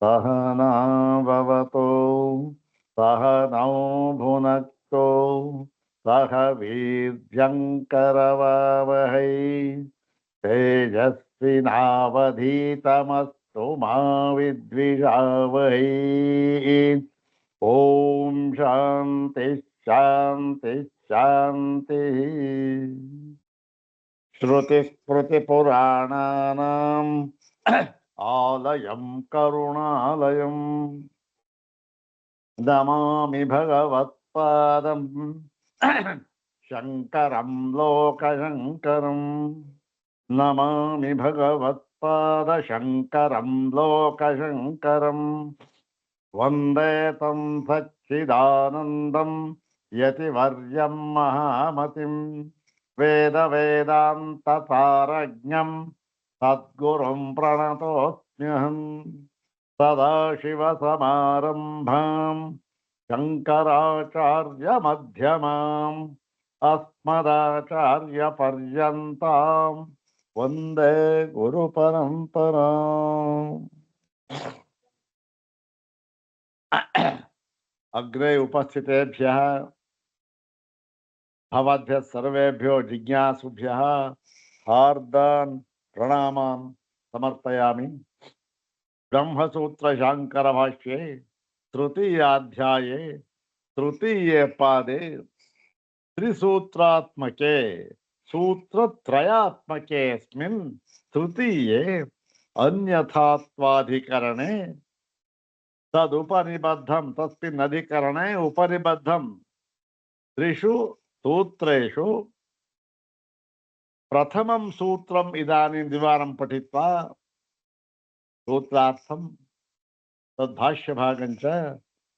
सहनाववतु सहनौ भुनक्तु सह वीर्यङ्करवावहै तेजस्विनावधीतमस्तु मा विद्विषावहै। ओम शांति शांति शांति। श्रुतिस्मृतिपुराणानाम् आलयं करुणालयम् नमामि भगवत्पादम् शङ्करं लोकशङ्करम् नमामि भगवत्पादशङ्करं लोकशङ्करम् वन्दे तं सच्चिदानन्दं यतिवर्यं महामतिम् वेदवेदान्तपारज्ञं सद्गुरुं प्रणतोऽस्म्यहम् सदाशिवसमारम्भां शङ्कराचार्यमध्यमाम् अस्मदाचार्यपर्यन्तां वन्दे गुरुपरम्पराम्। अग्रे उपस्थितेभ्यः भवद्भ्यः सर्वेभ्यो जिज्ञासुभ्यः हार्दान् प्रणामान् समर्पयामि। ब्रह्मसूत्र शांकर भाष्ये तृतीयाध्याये तृतीये पादे त्रिसूत्रात्मके सूत्रत्रयात्मकेऽस्मिन् तृतीये अन्यथात्वाधिकरणे तदुपनिबद्धं तस्मिन् अधिकरणे उपनिबद्धं त्रिषु सूत्रेषु प्रथमं सूत्रम् इदानीं द्विवारं पठित्वा सूत्रार्थं तद्भाष्यभागं च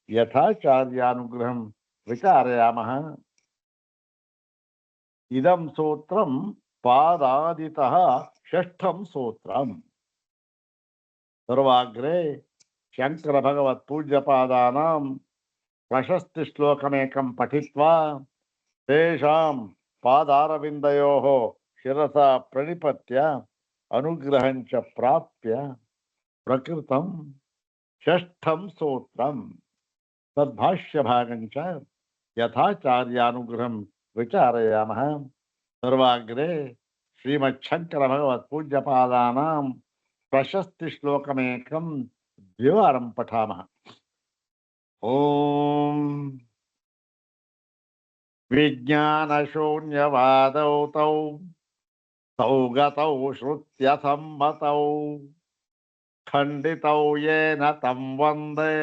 यथाचार्यानुग्रहं विचारयामः। इदं सूत्रं पादादितः षष्ठं सूत्रम्। सर्वाग्रे शंकर भगवत् पूज्यपादानां प्रशस्ति श्लोकमेकं पठित्वा तेषां पादारविन्दयोः शिरसा प्रणिपत्य अनुग्रहं च प्राप्य प्रकृतं षष्ठं सूत्रम् तद्भाष्यभागं च यथाचार्यानुग्रहं विचारयामः। सर्वाग्रे श्रीमच्छंकर भगवत् पूज्यपादानां प्रशस्ति श्लोकमेकं द्विवारं पठामः। ओम विज्ञानशून्यवादौ तौ तौ गतौ श्रुत्यसम्मतौ खण्डितौ येन तं वन्दे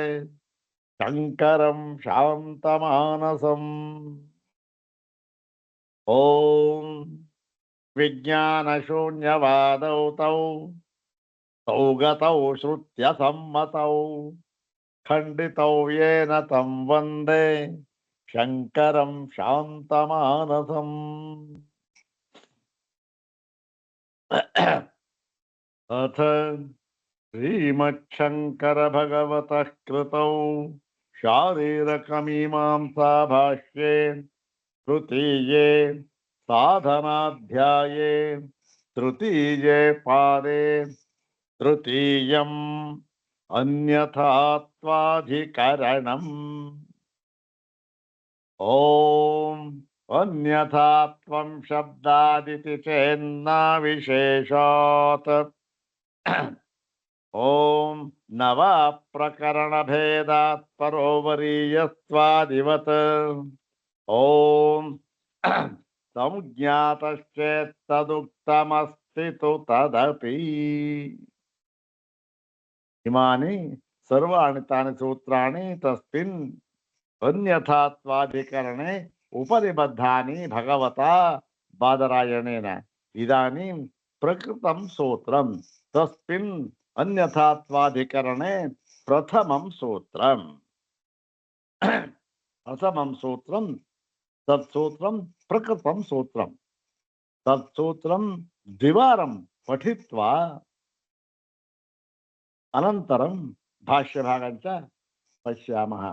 शङ्करं शान्तमानसम्। ॐ विज्ञानशून्यवादौ तौ तौ गतौ श्रुत्यसम्मतौ खण्डितौ येन तं वन्दे शङ्करं शान्तमानसम्। अथ श्रीमच्छंकर भगवतः कृतौ शारीरकमीमांसा भाष्ये तृतीये साधनाध्याये तृतीये पादे तृतीयम् अन्यथात्वाधिकरणम्। ओम अन्यथात्वं शब्दादिति चेन्ना विशेषात् ओम नवा प्रकरण भेदात् परोवरीयत्वादिवत् ओम संज्ञातश्चेत्तदुक्तमस्ति तु तदपि। इमानि सर्वाणि तानि सूत्राणि तस्मिन् अन्यथात्वाधिकरणे उपनिबद्धानि भगवता बादरायणेन। इदानीं प्रकृतं सूत्रं तस्मिन् अन्यथात्वाधिकरणे प्रथमं सूत्रम्। प्रथमं सूत्रं तत्सूत्रं प्रकृतं सूत्रं तत्सूत्रं द्विवारं पठित्वा अनन्तरं भाष्यभागं च पश्यामः।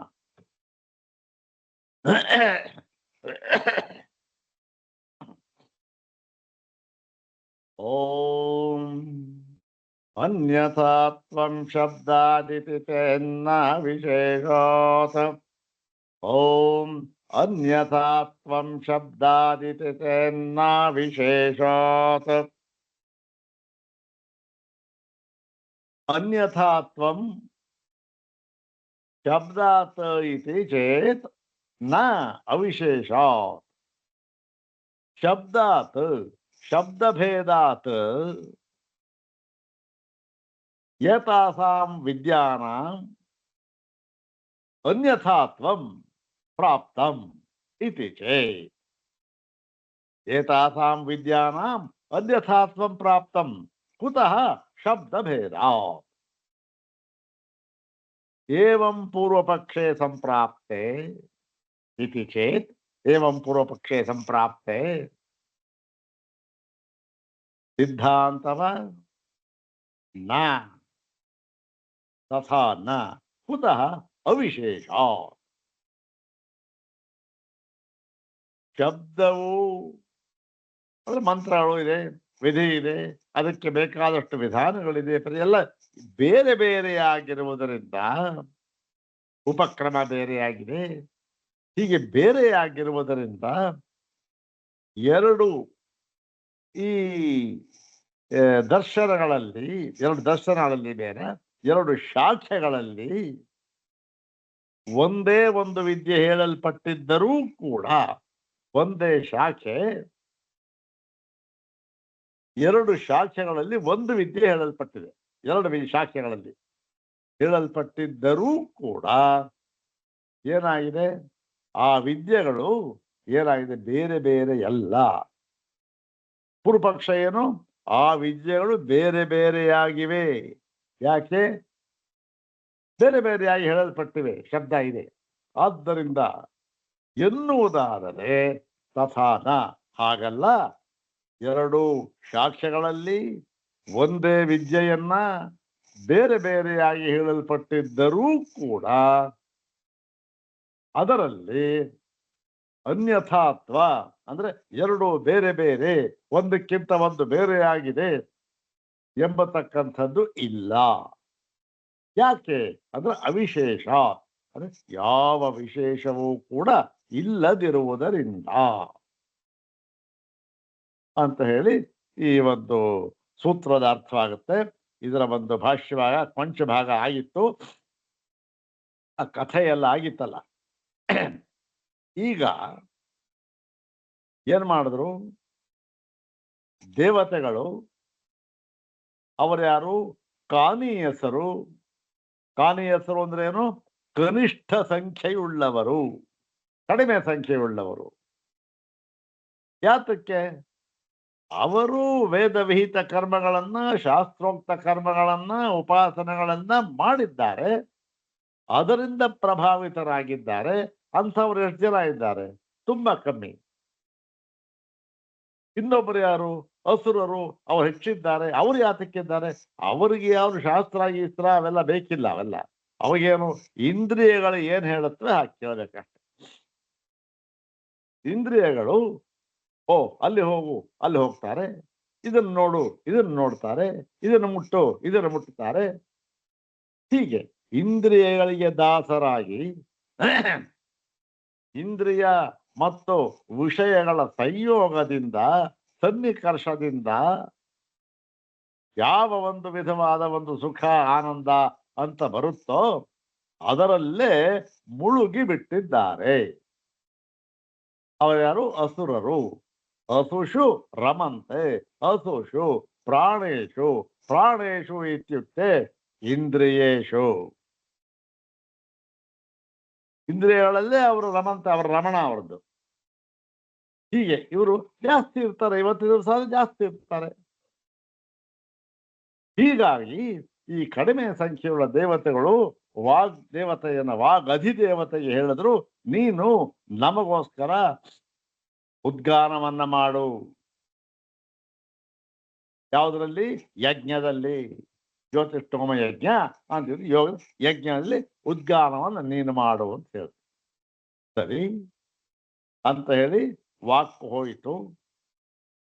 ओम ಅನ್ಯಥಾ ತ್ವಂ ಶಬ್ದಾದಿತಿ ತೇನ್ನ ವಿಶೇಷಾತ್. ಓಂ ಅನ್ಯಥಾ ತ್ವಂ ಶಬ್ದಾದಿತಿ ತೇನ್ನ ವಿಶೇಷಾತ್. ಅನ್ಯಥಾ ತ್ವಂ ಶಬ್ದಾತ್ ಇತಿ ಚೇತ್ ನ ಅವಿಶೇಷಾತ್. ಶಬ್ದಾತ್ ಶಬ್ದಭೇದಾತ್ ಏತಾಸಾಂ ವಿದ್ಯಾನಾಂ ಅನ್ಯಥಾತ್ವಂ ಪ್ರಾಪ್ತಂ ಇತಿ ಚೇತ್. ಏತಾಸಾಂ ವಿದ್ಯಾನಾಂ ಅನ್ಯಥಾತ್ವಂ ಪ್ರಾಪ್ತಂ ಕುತಃ ಶಬ್ದಭೇದಾತ್. ಏವಂ ಪೂರ್ವಪಕ್ಷೆ ಸಂಪ್ರಾಪ್ತೆ ಇತಿ ಚೇತ್. ಏವಂ ಪೂರ್ವಪಕ್ಷೆ ಸಂಪ್ರಾಪ್ತೆ ಸಿದ್ಧಾಂತವ ನ ತಥಾ ನ ಕುತಃ ಅವಿಶೇಷಾತ್. ಶಬ್ದವು ಅಂದ್ರೆ ಮಂತ್ರಗಳು ಇದೆ, ವಿಧಿ ಇದೆ, ಅದಕ್ಕೆ ಬೇಕಾದಷ್ಟು ವಿಧಾನಗಳಿದೆ, ಎಲ್ಲ ಬೇರೆ ಬೇರೆಯಾಗಿರುವುದರಿಂದ ಉಪಕ್ರಮ ಬೇರೆಯಾಗಿದೆ. ಹೀಗೆ ಬೇರೆಯಾಗಿರುವುದರಿಂದ ಎರಡು ಈ ದರ್ಶನಗಳಲ್ಲಿ, ಎರಡು ದರ್ಶನಗಳಲ್ಲಿ ಬೇರೆ, ಎರಡು ಶಾಖೆಗಳಲ್ಲಿ ಒಂದೇ ಒಂದು ವಿದ್ಯೆ ಹೇಳಲ್ಪಟ್ಟಿದ್ದರೂ ಕೂಡ ಒಂದೇ ಶಾಖೆ, ಎರಡು ಶಾಖೆಗಳಲ್ಲಿ ಒಂದು ವಿದ್ಯೆ ಹೇಳಲ್ಪಟ್ಟಿದೆ. ಎರಡು ಶಾಖೆಗಳಲ್ಲಿ ಹೇಳಲ್ಪಟ್ಟಿದ್ದರೂ ಕೂಡ ಏನಾಗಿದೆ, ಆ ವಿದ್ಯೆಗಳು ಏನಾಗಿದೆ, ಬೇರೆ ಬೇರೆ ಎಲ್ಲ. ಪೂರ್ವಪಕ್ಷ ಏನು, ಆ ವಿದ್ಯೆಗಳು ಬೇರೆ ಬೇರೆಯಾಗಿವೆ. ಯಾಕೆ? ಬೇರೆ ಬೇರೆಯಾಗಿ ಹೇಳಲ್ಪಟ್ಟಿವೆ, ಶಬ್ದ ಇದೆ. ಆದ್ದರಿಂದ ಎನ್ನುವುದಾದರೆ ತಥಾನ, ಹಾಗಲ್ಲ. ಎರಡು ಶಾಖೆಗಳಲ್ಲಿ ಒಂದೇ ವಿದ್ಯೆಯನ್ನ ಬೇರೆ ಬೇರೆಯಾಗಿ ಹೇಳಲ್ಪಟ್ಟಿದ್ದರೂ ಕೂಡ ಅದರಲ್ಲಿ ಅನ್ಯಥಾತ್ವ ಅಂದ್ರೆ ಎರಡು ಬೇರೆ ಬೇರೆ, ಒಂದಕ್ಕಿಂತ ಒಂದು ಬೇರೆಯಾಗಿದೆ ಎಂಬತಕ್ಕಂಥದ್ದು ಇಲ್ಲ. ಯಾಕೆ ಅಂದ್ರೆ ಅವಿಶೇಷ, ಅಂದ್ರೆ ಯಾವ ವಿಶೇಷವೂ ಕೂಡ ಇಲ್ಲದಿರುವುದರಿಂದ ಅಂತ ಹೇಳಿ ಈ ಒಂದು ಸೂತ್ರದ ಅರ್ಥವಾಗುತ್ತೆ. ಇದರ ಒಂದು ಭಾಷ್ಯಭಾಗ ಕೊಂಚ ಭಾಗ ಆಗಿತ್ತು, ಆ ಕಥೆಯೆಲ್ಲ ಆಗಿತ್ತಲ್ಲ. ಈಗ ಏನ್ ಮಾಡಿದ್ರು ದೇವತೆಗಳು, ಅವರ್ಯಾರು? ಕಾನೀಯಸರು. ಕಾನೀಯಸರು ಅಂದ್ರೆ ಏನು? ಕನಿಷ್ಠ ಸಂಖ್ಯೆಯುಳ್ಳವರು, ಕಡಿಮೆ ಸಂಖ್ಯೆಯುಳ್ಳವರು. ಯಾತಕ್ಕೆ? ಅವರು ವೇದವಿಹಿತ ಕರ್ಮಗಳನ್ನ, ಶಾಸ್ತ್ರೋಕ್ತ ಕರ್ಮಗಳನ್ನ, ಉಪಾಸನೆಗಳನ್ನ ಮಾಡಿದ್ದಾರೆ, ಅದರಿಂದ ಪ್ರಭಾವಿತರಾಗಿದ್ದಾರೆ. ಅಂಥವ್ರು ಎಷ್ಟು ಜನ ಇದ್ದಾರೆ? ತುಂಬಾ ಕಮ್ಮಿ. ಇನ್ನೊಬ್ಬರು ಯಾರು? ಅಸುರರು. ಅವ್ರು ಹೆಚ್ಚಿದ್ದಾರೆ. ಅವ್ರು ಯಾತಕ್ಕಿದ್ದಾರೆ? ಅವರಿಗೆ ಯಾರು ಶಾಸ್ತ್ರ ಗೀಸ್ತ್ರ ಅವೆಲ್ಲ ಬೇಕಿಲ್ಲ. ಅವೆಲ್ಲ ಅವಾಗೇನು ಇಂದ್ರಿಯಗಳು ಏನ್ ಹೇಳುತ್ತವೆ ಹಾಗೆ ಕೇಳಬೇಕಷ್ಟೆ. ಇಂದ್ರಿಯಗಳು ಓ ಅಲ್ಲಿ ಹೋಗು, ಅಲ್ಲಿ ಹೋಗ್ತಾರೆ, ಇದನ್ನು ನೋಡು, ಇದನ್ನು ನೋಡ್ತಾರೆ, ಇದನ್ನು ಮುಟ್ಟು, ಇದನ್ನು ಮುಟ್ಟುತ್ತಾರೆ. ಹೀಗೆ ಇಂದ್ರಿಯಗಳಿಗೆ ದಾಸರಾಗಿ ಇಂದ್ರಿಯ ಮತ್ತು ವಿಷಯಗಳ ಸಂಯೋಗದಿಂದ, ಸನ್ನಿಕರ್ಷದಿಂದ ಯಾವ ಒಂದು ವಿಧವಾದ ಒಂದು ಸುಖ ಆನಂದ ಅಂತ ಬರುತ್ತೋ ಅದರಲ್ಲೇ ಮುಳುಗಿ ಬಿಟ್ಟಿದ್ದಾರೆ. ಅವರ್ಯಾರು? ಅಸುರರು. ಅಸುಷು ರಮಂತೆ. ಅಸುಷು ಪ್ರಾಣೇಶು. ಪ್ರಾಣೇಶು ಇತ್ಯುಕ್ತೆ ಇಂದ್ರಿಯೇಶು. ಇಂದ್ರಿಯಗಳಲ್ಲೇ ಅವರು ರಮಂತ, ಅವರ ರಮಣ ಅವರದ್ದು. ಹೀಗೆ ಇವರು ಜಾಸ್ತಿ ಇರ್ತಾರೆ, ಇವತ್ತಿನ ದಿವಸ ಜಾಸ್ತಿ ಇರ್ತಾರೆ. ಹೀಗಾಗಿ ಈ ಕಡಿಮೆ ಸಂಖ್ಯೆಯುಳ್ಳ ದೇವತೆಗಳು ವಾಗ್ ದೇವತೆಯನ್ನ, ವಾಗ್ ಅಧಿದೇವತೆಗೆ ಹೇಳಿದ್ರು, ನೀನು ನಮಗೋಸ್ಕರ ಉದ್ಗಾನವನ್ನ ಮಾಡು. ಯಾವುದರಲ್ಲಿ? ಯಜ್ಞದಲ್ಲಿ. ಜ್ಯೋತಿಷ್ಠೋಮ ಯಜ್ಞ ಅಂತಿದ್ರು. ಯೋಗ ಯಜ್ಞದಲ್ಲಿ ಉದ್ಗಾನವನ್ನು ನೀನು ಮಾಡು ಅಂತ ಹೇಳಿ. ಸರಿ ಅಂತ ಹೇಳಿ ವಾಕ್ ಹೋಯಿತು.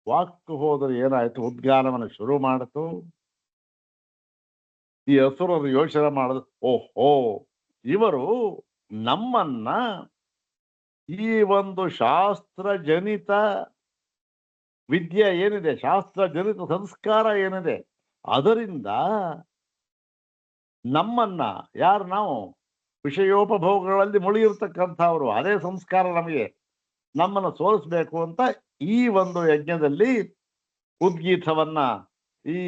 ವಾಕ್ ಹೋದ್ರೆ ಏನಾಯ್ತು? ಉದ್ಗಾನವನ್ನು ಶುರು ಮಾಡಿತು. ಈ ಅಸುರರು ಯೋಚನೆ ಮಾಡಿದ್ರು, ಓಹೋ, ಇವರು ನಮ್ಮನ್ನ ಈ ಒಂದು ಶಾಸ್ತ್ರ ಜನಿತ ವಿದ್ಯೆ ಏನಿದೆ, ಶಾಸ್ತ್ರ ಜನಿತ ಸಂಸ್ಕಾರ ಏನಿದೆ, ಅದರಿಂದ ನಮ್ಮನ್ನ, ಯಾರು ನಾವು ವಿಷಯೋಪಭೋಗಗಳಲ್ಲಿ ಮುಳುಗಿರ್ತಕ್ಕಂಥವ್ರು, ಅದೇ ಸಂಸ್ಕಾರ ನಮಗೆ, ನಮ್ಮನ್ನು ಸೋಲಿಸ್ಬೇಕು ಅಂತ ಈ ಒಂದು ಯಜ್ಞದಲ್ಲಿ ಉದ್ಗೀತವನ್ನ ಈ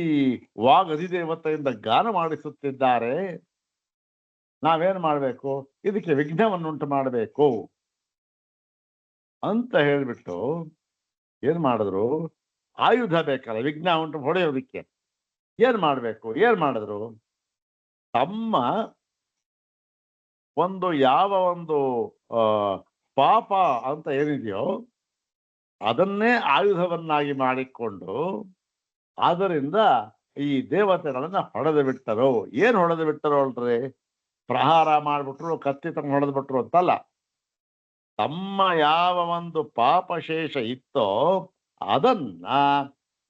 ವಾಗಧಿದೇವತೆಯಿಂದ ಗಾನ ಮಾಡಿಸುತ್ತಿದ್ದಾರೆ. ನಾವೇನ್ ಮಾಡ್ಬೇಕು, ಇದಕ್ಕೆ ವಿಘ್ನವನ್ನುಂಟು ಮಾಡಬೇಕು ಅಂತ ಹೇಳ್ಬಿಟ್ಟು ಏನ್ ಮಾಡಿದ್ರು, ಆಯುಧ ಬೇಕಲ್ಲ ವಿಘ್ನ ಉಂಟು ಹೊಡೆಯೋದಿಕ್ಕೆ. ಏನ್ ಮಾಡಿದ್ರು, ತಮ್ಮ ಒಂದು ಯಾವ ಒಂದು ಆ ಪಾಪ ಅಂತ ಏನಿದೆಯೋ ಅದನ್ನೇ ಆಯುಧವನ್ನಾಗಿ ಮಾಡಿಕೊಂಡು ಅದರಿಂದ ಈ ದೇವತೆಗಳನ್ನ ಹೊಡೆದು ಬಿಟ್ಟರು. ಏನ್ ಹೊಡೆದು ಬಿಟ್ಟರು ಅಲ್ರಿ, ಪ್ರಹಾರ ಮಾಡ್ಬಿಟ್ರು, ಕತ್ತಿ ತಮ್ಮ ಹೊಡೆದು ಬಿಟ್ರು ಅಂತಲ್ಲ. ತಮ್ಮ ಯಾವ ಒಂದು ಪಾಪಶೇಷ ಇತ್ತೋ ಅದನ್ನ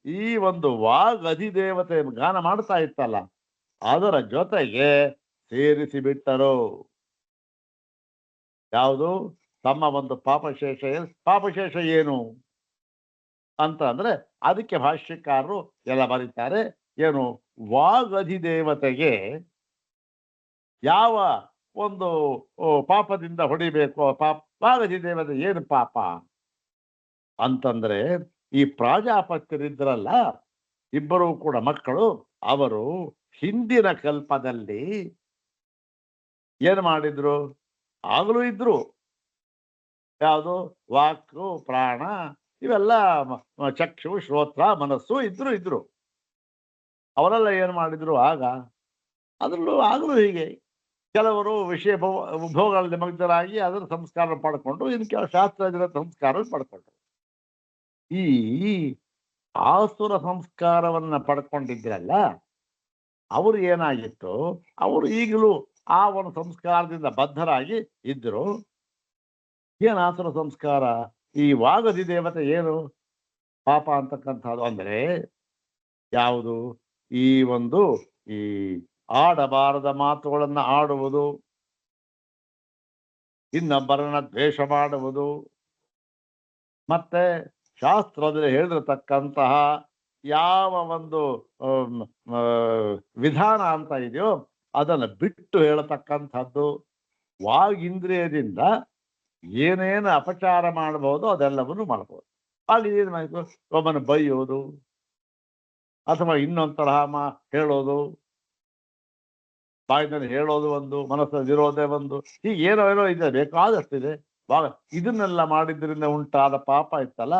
ಈ ಒಂದು ವಾಗಧಿದೇವತೆ ಗಾನ ಮಾಡ್ತಾ ಇತ್ತಲ್ಲ ಅದರ ಜೊತೆಗೆ ಸೇರಿಸಿ ಬಿಟ್ಟರು. ಯಾವುದು, ತಮ್ಮ ಒಂದು ಪಾಪಶೇಷ ಏನು ಅಂತ ಅಂದ್ರೆ ಅದಕ್ಕೆ ಭಾಷ್ಯಕಾರರು ಎಲ್ಲ ಬರೀತಾರೆ. ಏನು, ವಾಗಧಿದೇವತೆಗೆ ಯಾವ ಒಂದು ಪಾಪದಿಂದ ಹೊಡಿಬೇಕು, ವಾಗಧಿದೇವತೆ ಏನು ಪಾಪ ಅಂತಂದ್ರೆ, ಈ ಪ್ರಾಜಾಪತ್ಯರಿದ್ರಲ್ಲ ಇಬ್ಬರು ಕೂಡ ಮಕ್ಕಳು, ಅವರು ಹಿಂದಿನ ಕಲ್ಪದಲ್ಲಿ ಏನ್ ಮಾಡಿದ್ರು, ಆಗಲೂ ಇದ್ರು, ಯಾವುದು ವಾಕು ಪ್ರಾಣ ಇವೆಲ್ಲ ಚಕ್ಷು ಶ್ರೋತ್ರ ಮನಸ್ಸು ಇದ್ರು. ಅವರೆಲ್ಲ ಏನ್ ಮಾಡಿದ್ರು ಆಗ, ಅದ್ರಲ್ಲೂ ಆಗಲೂ ಹೀಗೆ ಕೆಲವರು ವಿಷಯ ಭೋಗಗಳಲ್ಲಿ ಮಗ್ನರಾಗಿ ಅದರ ಸಂಸ್ಕಾರ ಪಡ್ಕೊಂಡು, ಇನ್ನು ಕೆಲವು ಶಾಸ್ತ್ರ ಸಂಸ್ಕಾರ ಪಡ್ಕೊಂಡ್ರು. ಈ ಆಸುರ ಸಂಸ್ಕಾರವನ್ನ ಪಡ್ಕೊಂಡಿದ್ರಲ್ಲ ಅವರು ಏನಾಗಿತ್ತು, ಅವರು ಈಗಲೂ ಆ ಒಂದು ಸಂಸ್ಕಾರದಿಂದ ಬದ್ಧರಾಗಿ ಇದ್ರು. ಏನ್ ಆಸುರ ಸಂಸ್ಕಾರ, ಈ ವಾಗಧಿ ದೇವತೆ ಏನು ಪಾಪ ಅಂತಕ್ಕಂಥದ್ದು ಅಂದ್ರೆ ಯಾವುದು, ಈ ಒಂದು ಈ ಆಡಬಾರದ ಮಾತುಗಳನ್ನ ಆಡುವುದು, ಇನ್ನೊಬ್ಬರನ್ನ ದ್ವೇಷ ಮಾಡುವುದು, ಮತ್ತೆ ಶಾಸ್ತ್ರದಲ್ಲಿ ಹೇಳಿರತಕ್ಕಂತಹ ಯಾವ ಒಂದು ವಿಧಾನ ಅಂತ ಇದೆಯೋ ಅದನ್ನು ಬಿಟ್ಟು ಹೇಳತಕ್ಕಂಥದ್ದು, ವಾಗೀಂದ್ರಿಯದಿಂದ ಏನೇನು ಅಪಚಾರ ಮಾಡಬಹುದು ಅದೆಲ್ಲವನ್ನು ಮಾಡಬಹುದು. ಅಲ್ಲಿ ಏನ್ ಮಾಡಿದ್ರು, ಒಬ್ಬನ ಬೈಯೋದು ಅಥವಾ ಇನ್ನೊಂದ್ ತರಹ ಹೇಳೋದು, ಬಾಯಿನಲ್ಲಿ ಹೇಳೋದು ಒಂದು, ಮನಸ್ಸಲ್ಲಿ ಇರೋದೇ ಒಂದು, ಹೀಗೆ ಏನೋ ಇದೆ, ಬೇಕಾದಷ್ಟಿದೆ. ಇದನ್ನೆಲ್ಲ ಮಾಡಿದ್ರಿಂದ ಉಂಟಾದ ಪಾಪ ಇತ್ತಲ್ಲ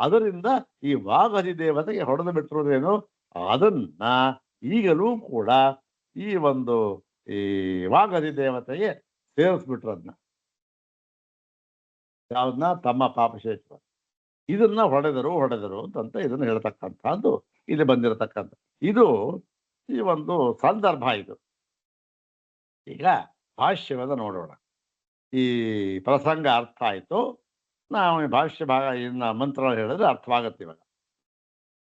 ಅದರಿಂದ ಈ ವಾಗಧಿ ದೇವತೆಗೆ ಹೊಡೆದು ಬಿಟ್ಟಿರೋದೇನು, ಅದನ್ನ ಈಗಲೂ ಕೂಡ ಈ ಒಂದು ಈ ವಾಗಧಿ ದೇವತೆಗೆ ಸೇರಿಸ್ಬಿಟ್ರದ್ನ, ಯಾವ್ದನ್ನ, ತಮ್ಮ ಪಾಪಶೇಷ. ಇದನ್ನ ಹೊಡೆದರು ಅಂತ ಇದನ್ನ ಹೇಳ್ತಕ್ಕಂಥದ್ದು ಇಲ್ಲಿ ಬಂದಿರತಕ್ಕಂಥ ಇದು ಈ ಒಂದು ಸಂದರ್ಭ. ಇದು ಈಗ ಭಾಷ್ಯವನ್ನು ನೋಡೋಣ. ಈ ಪ್ರಸಂಗ ಅರ್ಥ ಆಯ್ತು, ನಾವು ಈ ಭಾಷ್ಯ ಭಾಗ ಇನ್ನ ಮಂತ್ರಗಳು ಹೇಳಿದ್ರೆ ಅರ್ಥವಾಗತ್ತೆ. ಇವಾಗ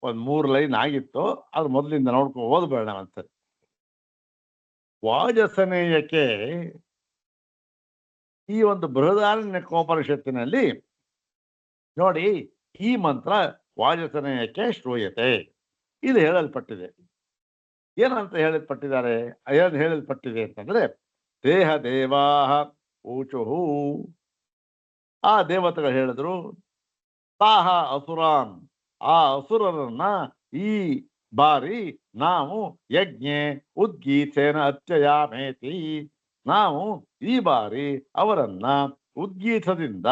ಒಂದ್ 3 ಲೈನ್ ಆಗಿತ್ತು, ಅದು ಮೊದಲಿಂದ ನೋಡ್ಕೊಂಡು ಓದ್ಬೇಡ ಒಂದ್ಸರಿ. ವಾಜಸನೇಯಕ್ಕೆ ಈ ಒಂದು ಬೃಹದಾರಣ್ಯಕೋಪನಿಷತ್ತಿನಲ್ಲಿ ನೋಡಿ, ಈ ಮಂತ್ರ ವಾಜಸನೇಯಕ್ಕೆ ಶ್ರೂಯತೆ ಇದು ಹೇಳಲ್ಪಟ್ಟಿದೆ. ಏನಂತ ಹೇಳಲ್ಪಟ್ಟಿದ್ದಾರೆ, ಏನು ಹೇಳಲ್ಪಟ್ಟಿದೆ ಅಂತಂದ್ರೆ, ದೇಹ ದೇವಾಹ ಊಚುಹು, ಆ ದೇವತೆಗಳು ಹೇಳಿದ್ರು, ತಾಹ ಅಸುರಾನ್, ಆ ಅಸುರರನ್ನ ಈ ಬಾರಿ ನಾವು ಯಜ್ಞೆ ಉದ್ಗೀತೇನ ಅತ್ಯಯಾಮೇತಿ, ನಾವು ಈ ಬಾರಿ ಅವರನ್ನ ಉದ್ಗೀತದಿಂದ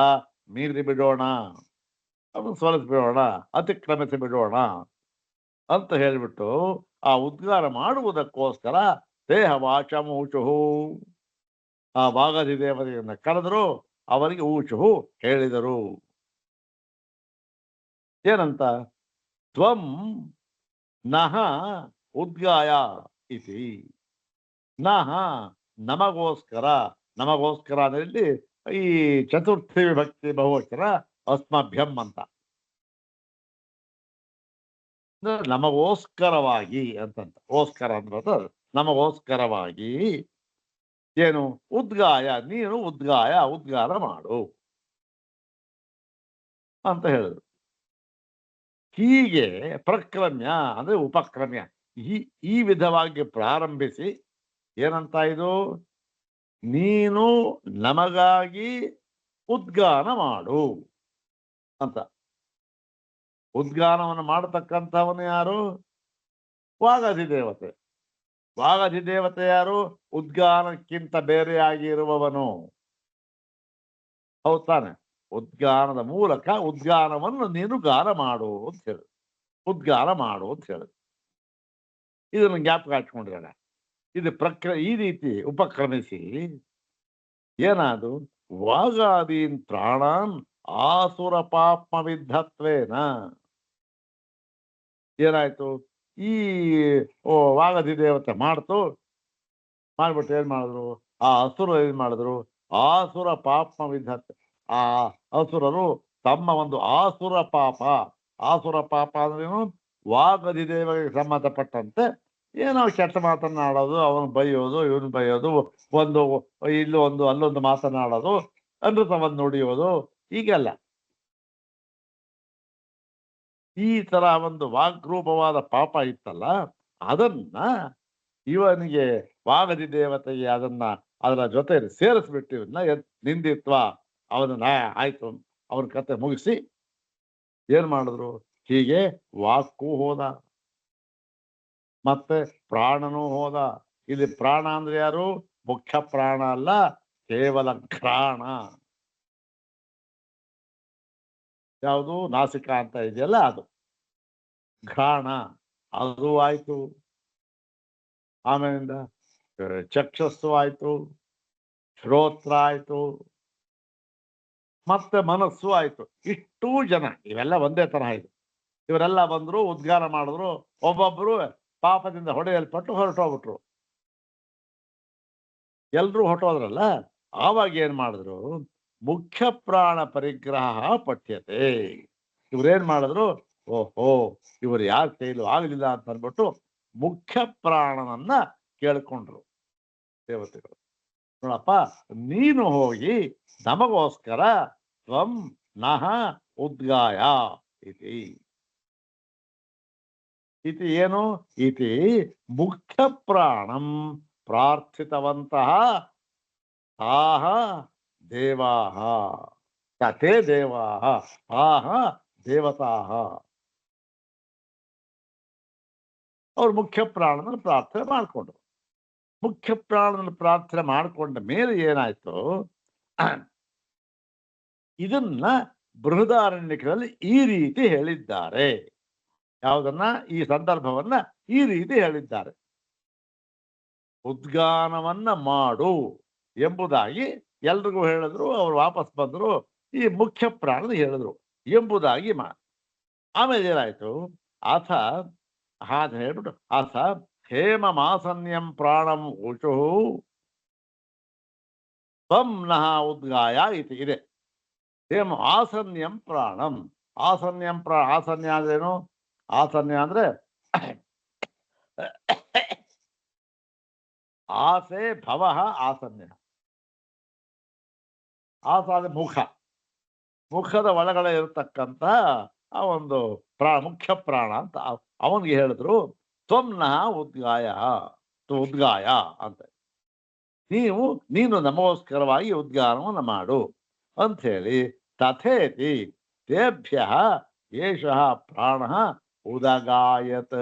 ಮೀರಿ ಬಿಡೋಣ, ಅದನ್ನು ಸೋಲಿಸಿ ಬಿಡೋಣ, ಅತಿಕ್ರಮಿಸಿ ಬಿಡೋಣ ಅಂತ ಹೇಳಿಬಿಟ್ಟು ಆ ಉದ್ಗಾರ ಮಾಡುವುದಕ್ಕೋಸ್ಕರ ದೇಹ ವಾಚಂ ಊಚುಹು, ಆ ವಾಗಧಿ ದೇವತೆಯನ್ನ ಕರೆದರು, ಅವರಿಗೆ ಊಚುಹು ಹೇಳಿದರು. ಏನಂತ, ತ್ವಂ ನಹ ಉದ್ಗಾಯ ಇತಿ, ನಹ ನಮಗೋಸ್ಕರ ಅಂದರೆ ಈ ಚತುರ್ಥಿ ವಿಭಕ್ತಿ ಬಹುವಚನ ಅಸ್ಮಭ್ಯಂ ಅಂತ. ನಮಗೋಸ್ಕರವಾಗಿ ಅಂತಂತ. ಓಸ್ಕರ ಅಂದ್ರೆ ನಮಗೋಸ್ಕರವಾಗಿ ಏನು ಉದ್ಗಾಯ, ನೀನು ಉದ್ಗಾರ ಮಾಡು ಅಂತ ಹೇಳಿದ್ರು. ಹೀಗೆ ಪ್ರಕ್ರಮ್ಯ ಅಂದ್ರೆ ಉಪಕ್ರಮ್ಯ, ಈ ವಿಧವಾಗಿ ಪ್ರಾರಂಭಿಸಿ ಏನಂತ ಇದು, ನೀನು ನಮಗಾಗಿ ಉದ್ಗಾನ ಮಾಡು ಅಂತ. ಉದ್ಗಾನವನ್ನು ಮಾಡತಕ್ಕಂಥವನು ಯಾರು? ವಾಗಧಿದೇವತೆ. ವಾಗಧಿದೇವತೆ ಯಾರು? ಉದ್ಗಾನಕ್ಕಿಂತ ಬೇರೆಯಾಗಿರುವವನು. ಹೌದ್ ತಾನೆ? ಉದ್ಗಾನದ ಮೂಲಕ ಉದ್ಗಾನವನ್ನು ನೀನು ಗಾನ ಮಾಡು ಅಂತ ಹೇಳಿ, ಉದ್ಗಾನ ಮಾಡು ಅಂತ ಹೇಳಿ. ಇದನ್ನು ಜ್ಞಾಪಕ ಹಾಚ್ಕೊಂಡಿರೋಣ. ಇದು ಈ ರೀತಿ ಉಪಕ್ರಮಿಸಿ ಏನಾದು, ವಾಗಾದೀನ್ ಪ್ರಾಣಾನ್ ಆಸುರ ಪಾಪ್ಮ ವಿದ್ಧತ್ವೇನ. ಏನಾಯ್ತು, ಈ ವಾಗಧಿ ದೇವತೆ ಮಾಡ್ಬಿಟ್ಟು ಏನ್ ಮಾಡಿದ್ರು, ಆ ಅಸುರ ಏನ್ ಮಾಡಿದ್ರು, ಆಸುರ ಪಾಪ್ಮ ವಿದ್ಧತ್ವೆ. ಆ ಅಸುರರು ತಮ್ಮ ಒಂದು ಆಸುರ ಪಾಪ ಅಂದ್ರೇನು, ವಾಗಧಿ ದೇವರಿಗೆ ಸಂಬಂಧಪಟ್ಟಂತೆ ಏನೋ ಕೆಟ್ಟ ಮಾತನಾಡೋದು, ಅವನು ಬೈಯೋದು, ಇವನು ಬೈಯೋದು, ಇಲ್ಲೊಂದು ಅಲ್ಲೊಂದು ಮಾತನಾಡೋದು, ಅಮೃತವನ್ನು ನುಡಿಯೋದು, ಹೀಗೆಲ್ಲ ಈ ತರ ಒಂದು ವಾಗ್ರೂಪವಾದ ಪಾಪ ಇತ್ತಲ್ಲ, ಅದನ್ನ ಇವನಿಗೆ ವಾಗಧಿ ದೇವತೆಗೆ ಅದರ ಜೊತೆ ಸೇರಿಸ್ಬಿಟ್ಟು ಇವನ್ನ ನಿಂದಿತ್ವ, ಅವನ ಆಯ್ತು, ಅವನ ಕತೆ ಮುಗಿಸಿ ಏನ್ ಮಾಡಿದ್ರು, ಹೀಗೆ ವಾಕು ಹೋದ, ಮತ್ತೆ ಪ್ರಾಣನೂ ಹೋದ. ಇಲ್ಲಿ ಪ್ರಾಣ ಅಂದ್ರೆ ಯಾರು? ಮುಖ್ಯ ಪ್ರಾಣ ಅಲ್ಲ, ಕೇವಲ ಘ್ರಾಣ. ಯಾವುದು ನಾಸಿಕ ಅಂತ ಇದೆಯಲ್ಲ, ಅದು ಘ್ರಾಣ, ಅದು ಆಯ್ತು. ಆಮೇಲಿಂದ ಚಕ್ಷಸ್ಸು ಆಯ್ತು, ಶ್ರೋತ್ರ ಆಯ್ತು, ಮತ್ತೆ ಮನಸ್ಸು ಆಯ್ತು. ಇಷ್ಟೂ ಜನ ಇವೆಲ್ಲ ಒಂದೇ ತರಹ ಇದು. ಇವರೆಲ್ಲ ಬಂದ್ರು, ಉದ್ಗಾರ ಮಾಡಿದ್ರು, ಒಬ್ಬೊಬ್ರು ಪಾಪದಿಂದ ಹೊಡೆಯಲ್ಪಟ್ಟು ಹೊರಟೋಗ್ಬಿಟ್ರು. ಎಲ್ರೂ ಹೊರಟೋದ್ರಲ್ಲ, ಆವಾಗ ಏನ್ ಮಾಡಿದ್ರು, ಮುಖ್ಯ ಪ್ರಾಣ ಪರಿಗ್ರಹ ಪಠ್ಯತೆ. ಇವ್ರೇನ್ ಮಾಡಿದ್ರು, ಓಹೋ ಇವರು ಯಾರ ಕೈಲೂ ಆಗ್ಲಿಲ್ಲ ಅಂತ ಅಂದ್ಬಿಟ್ಟು ಮುಖ್ಯ ಪ್ರಾಣನನ್ನ ಕೇಳ್ಕೊಂಡ್ರು ದೇವತೆಗಳು. ನೋಡಪ್ಪ, ನೀನು ಹೋಗಿ ನಮಗೋಸ್ಕರ ತ್ವಂ ನಹ ಉದ್ಗಾಯ ಇತಿ ಏನು ಇತಿ ಮುಖ್ಯ ಪ್ರಾಣಂ ಪ್ರಾರ್ಥಿತವಂತಹ ತಾಹ ದೇವಾಹ ತಥೇ ದೇವಾಹ ತಾಹ ದೇವತಾಹ. ಅವ್ರು ಮುಖ್ಯ ಪ್ರಾಣನ ಪ್ರಾರ್ಥನೆ ಮಾಡಿಕೊಂಡ್ರು. ಮುಖ್ಯ ಪ್ರಾಣನ ಪ್ರಾರ್ಥನೆ ಮಾಡಿಕೊಂಡ ಮೇಲೆ ಏನಾಯ್ತು, ಇದನ್ನ ಬೃಹದಾರಣ್ಯಕದಲ್ಲಿ ಈ ರೀತಿ ಹೇಳಿದ್ದಾರೆ. ಯಾವುದನ್ನ? ಈ ಸಂದರ್ಭವನ್ನ ಈ ರೀತಿ ಹೇಳಿದ್ದಾರೆ. ಉದ್ಗಾನವನ್ನ ಮಾಡು ಎಂಬುದಾಗಿ ಎಲ್ರಿಗೂ ಹೇಳಿದ್ರು. ಅವ್ರು ವಾಪಸ್ ಬಂದ್ರು, ಈ ಮುಖ್ಯ ಪ್ರಾಣನ ಹೇಳಿದ್ರು ಎಂಬುದಾಗಿ ಆಮೇಲೆ ಏನಾಯ್ತು, ಅಥ ಹಾಗೆ ಹೇಳ್ಬಿಟ್ಟು ಅಥ ಹೇಮ ಮಾಸನ್ಯಂ ಪ್ರಾಣಂ ಊಚು ತ್ವಂ ನಃ ಉದ್ಗಾಯ ಇತಿ ಇದೆ. ಹೇಮ ಆಸನ್ಯಂ ಪ್ರಾಣಂ, ಆಸನ್ಯ ಅಂದ್ರೇನು? ಆಸನ್ಯ ಅಂದ್ರೆ ಆಸೆ ಭವ ಆಸನ್ಯ. ಆಸ ಮುಖದ ಒಳಗಡೆ ಇರತಕ್ಕಂತ ಆ ಒಂದು ಮುಖ್ಯ ಪ್ರಾಣ ಅಂತ ಅವನಿಗೆ ಹೇಳಿದ್ರು. ತ್ವಮ್ನಃ ಉದ್ಗಾಯ ಅಂತ, ನೀನು ನಮಗೋಸ್ಕರವಾಗಿ ಉದ್ಗಾನವನ್ನು ಮಾಡು ಅಂತ ಹೇಳಿ, ತಥೇತಿ ತೇಭ್ಯ ಏಷಃ ಪ್ರಾಣ ಉದಗಾಯತ್.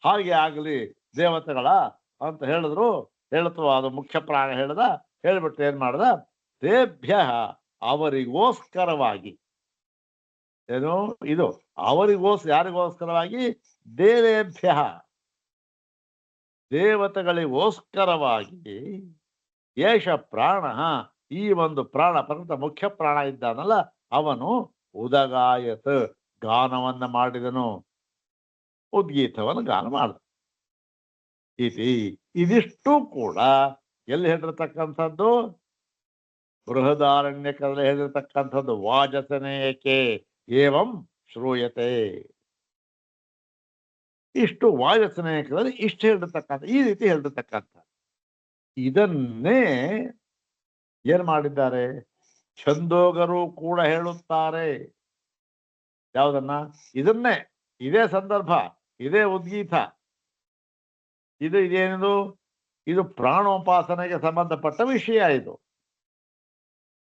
ಹಾಗೆ ಆಗಲಿ ದೇವತೆಗಳ ಅಂತ ಹೇಳಿದ್ರು. ಹೇಳ್ತು, ಅದು ಮುಖ್ಯ ಪ್ರಾಣ ಹೇಳ್ಬಿಟ್ಟು ಏನ್ ಮಾಡ್ದ, ತೇಭ್ಯ ಅವರಿಗೋಸ್ಕರವಾಗಿ, ಏನು ಇದು ಯಾರಿಗೋಸ್ಕರವಾಗಿ? ದೇವೇಭ್ಯ ದೇವತೆಗಳಿಗೋಸ್ಕರವಾಗಿ, ಏಷ ಪ್ರಾಣ ಈ ಒಂದು ಪ್ರಾಣ ಪರ್ವತ ಮುಖ್ಯ ಪ್ರಾಣ ಇದ್ದಾನಲ್ಲ, ಅವನು ಉದಗಾಯತ್ ಗಾನವನ್ನ ಮಾಡಿದನು, ಉದ್ಗೀತವನ್ನು ಗಾನ ಮಾಡಿದ. ಇದಿಷ್ಟು ಕೂಡ ಎಲ್ಲಿ ಹೇಳಿರ್ತಕ್ಕಂಥದ್ದು? ಬೃಹದಾರಣ್ಯಕದಲ್ಲಿ ಹೇಳಿರ್ತಕ್ಕಂಥದ್ದು. ವಾಜಸನೇಯಕ್ಕೆ ಏವಂ ಶ್ರೂಯತೆ. ಇಷ್ಟು ವಾಯುರಚನೆಯಲ್ಲಿ ಇಷ್ಟು ಹೇಳಿರ್ತಕ್ಕಂಥ, ಈ ರೀತಿ ಹೇಳಿರ್ತಕ್ಕಂಥ ಇದನ್ನೇ ಏನ್ ಮಾಡಿದ್ದಾರೆ ಛಂದೋಗರು ಕೂಡ ಹೇಳುತ್ತಾರೆ. ಯಾವುದನ್ನ? ಇದನ್ನೇ, ಇದೇ ಸಂದರ್ಭ, ಇದೇ ಉದ್ಗೀತ, ಇದೇನಿದು? ಇದು ಪ್ರಾಣೋಪಾಸನೆಗೆ ಸಂಬಂಧಪಟ್ಟ ವಿಷಯ. ಇದು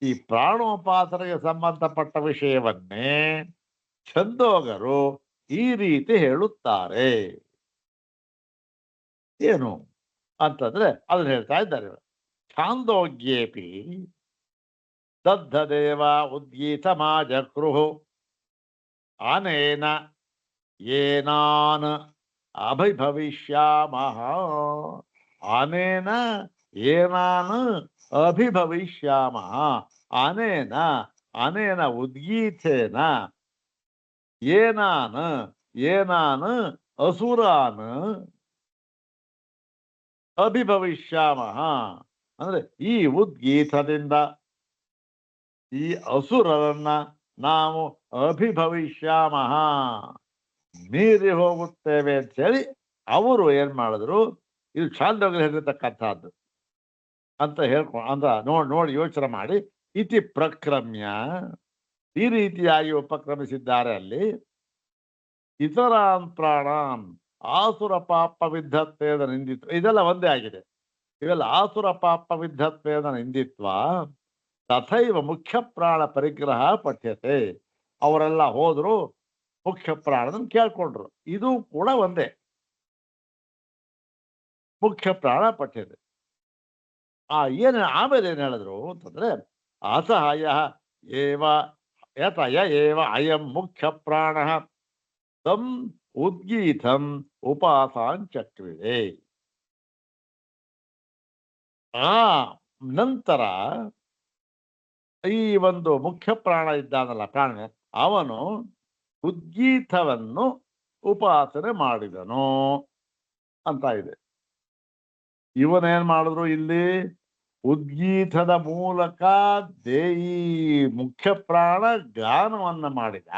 ಈ ಪ್ರಾಣೋಪಾಸನೆಗೆ ಸಂಬಂಧಪಟ್ಟ ವಿಷಯವನ್ನೇ ಛಂದೋಗರು ಈ ರೀತಿ ಹೇಳುತ್ತಾರೆ. ಏನು ಅಂತಂದ್ರೆ ಅದನ್ನ ಹೇಳ್ತಾ ಇದ್ದಾರೆ. ಛಾಂದೋಗ್ಯೇಪಿ ದಗ್ಧದೇವ ಉದ್ಗೀತಮಾಜಕ್ರುಹು ಅನೇನ ಏನಾನ್ ಅಭಿಭವಿಷ್ಯಾಮಃ. ಅನೇನ ಏನಾನ್ ಅಭಿಭವಿಷ್ಯಾಮಃ. ಅನೇನ ಅನೇನ ಉದ್ಗೀತೇನ ಏನಾನ್ ಅಸುರಾನ್ ಅಭಿಭವಿಷ್ಯಾಮಃ. ಅಂದ್ರೆ ಈ ಉದ್ಗೀತದಿಂದ ಈ ಅಸುರರನ್ನ ನಾವು ಅಭಿಭವಿಷ್ಯಾಮಃ, ಮೀರಿ ಹೋಗುತ್ತೇವೆ ಅಂತ ಹೇಳಿ ಅವರು ಏನ್ ಮಾಡಿದ್ರು, ಇದು ಛಾಂದೋಗ್ಯ ಹೇಳಿರ್ತಕ್ಕಂಥದ್ದು ಅಂತ ಅಂತ ನೋಡಿ ಯೋಚನೆ ಮಾಡಿ, ಇತಿ ಪ್ರಕ್ರಮ್ಯ ಈ ರೀತಿಯಾಗಿ ಉಪಕ್ರಮಿಸಿದ್ದಾರೆ. ಅಲ್ಲಿ ಇತರಾನ್ ಪ್ರಾಣಾನ್ ಆಸುರ ಪಾಪ ವಿದ್ಧತ್ವೇದ ನಿಂದಿತ್ವ, ಇದೆಲ್ಲ ಒಂದೇ ಆಗಿದೆ. ಇವೆಲ್ಲ ಆಸುರ ಪಾಪ ವಿದ್ಧತ್ವೇದ ನಿಂದಿತ್ವ ತಥೈವ ಮುಖ್ಯ ಪ್ರಾಣ ಪರಿಗ್ರಹ ಪಠ್ಯತೆ. ಅವರೆಲ್ಲ ಹೋದ್ರು, ಮುಖ್ಯ ಪ್ರಾಣದನ್ನು ಕೇಳ್ಕೊಂಡ್ರು. ಇದು ಕೂಡ ಒಂದೇ, ಮುಖ್ಯ ಪ್ರಾಣ ಪಠ್ಯತೆ. ಆಮೇಲೆ ಏನ್ ಹೇಳಿದ್ರು ಅಂತಂದ್ರೆ, ಅಸಹಾಯ ಏವ ಯತಯ ಏವ ಅಯಂ ಮುಖ್ಯ ಪ್ರಾಣ ತಂ ಉದ್ಗೀತಂ ಉಪಾಸಾಂಚಕ್ರಿದೆ. ನಂತರ ಈ ಒಂದು ಮುಖ್ಯ ಪ್ರಾಣ ಇದ್ದಾನಲ್ಲ, ಪ್ರಾಣ, ಅವನು ಉದ್ಗೀತವನ್ನು ಉಪಾಸನೆ ಮಾಡಿದನು ಅಂತ ಇದೆ. ಇವನೇನ್ ಮಾಡಿದ್ರು ಇಲ್ಲಿ? ಉದ್ಗೀತದ ಮೂಲಕ ಈ ಮುಖ್ಯ ಪ್ರಾಣ ಗಾನವನ್ನ ಮಾಡಿದ.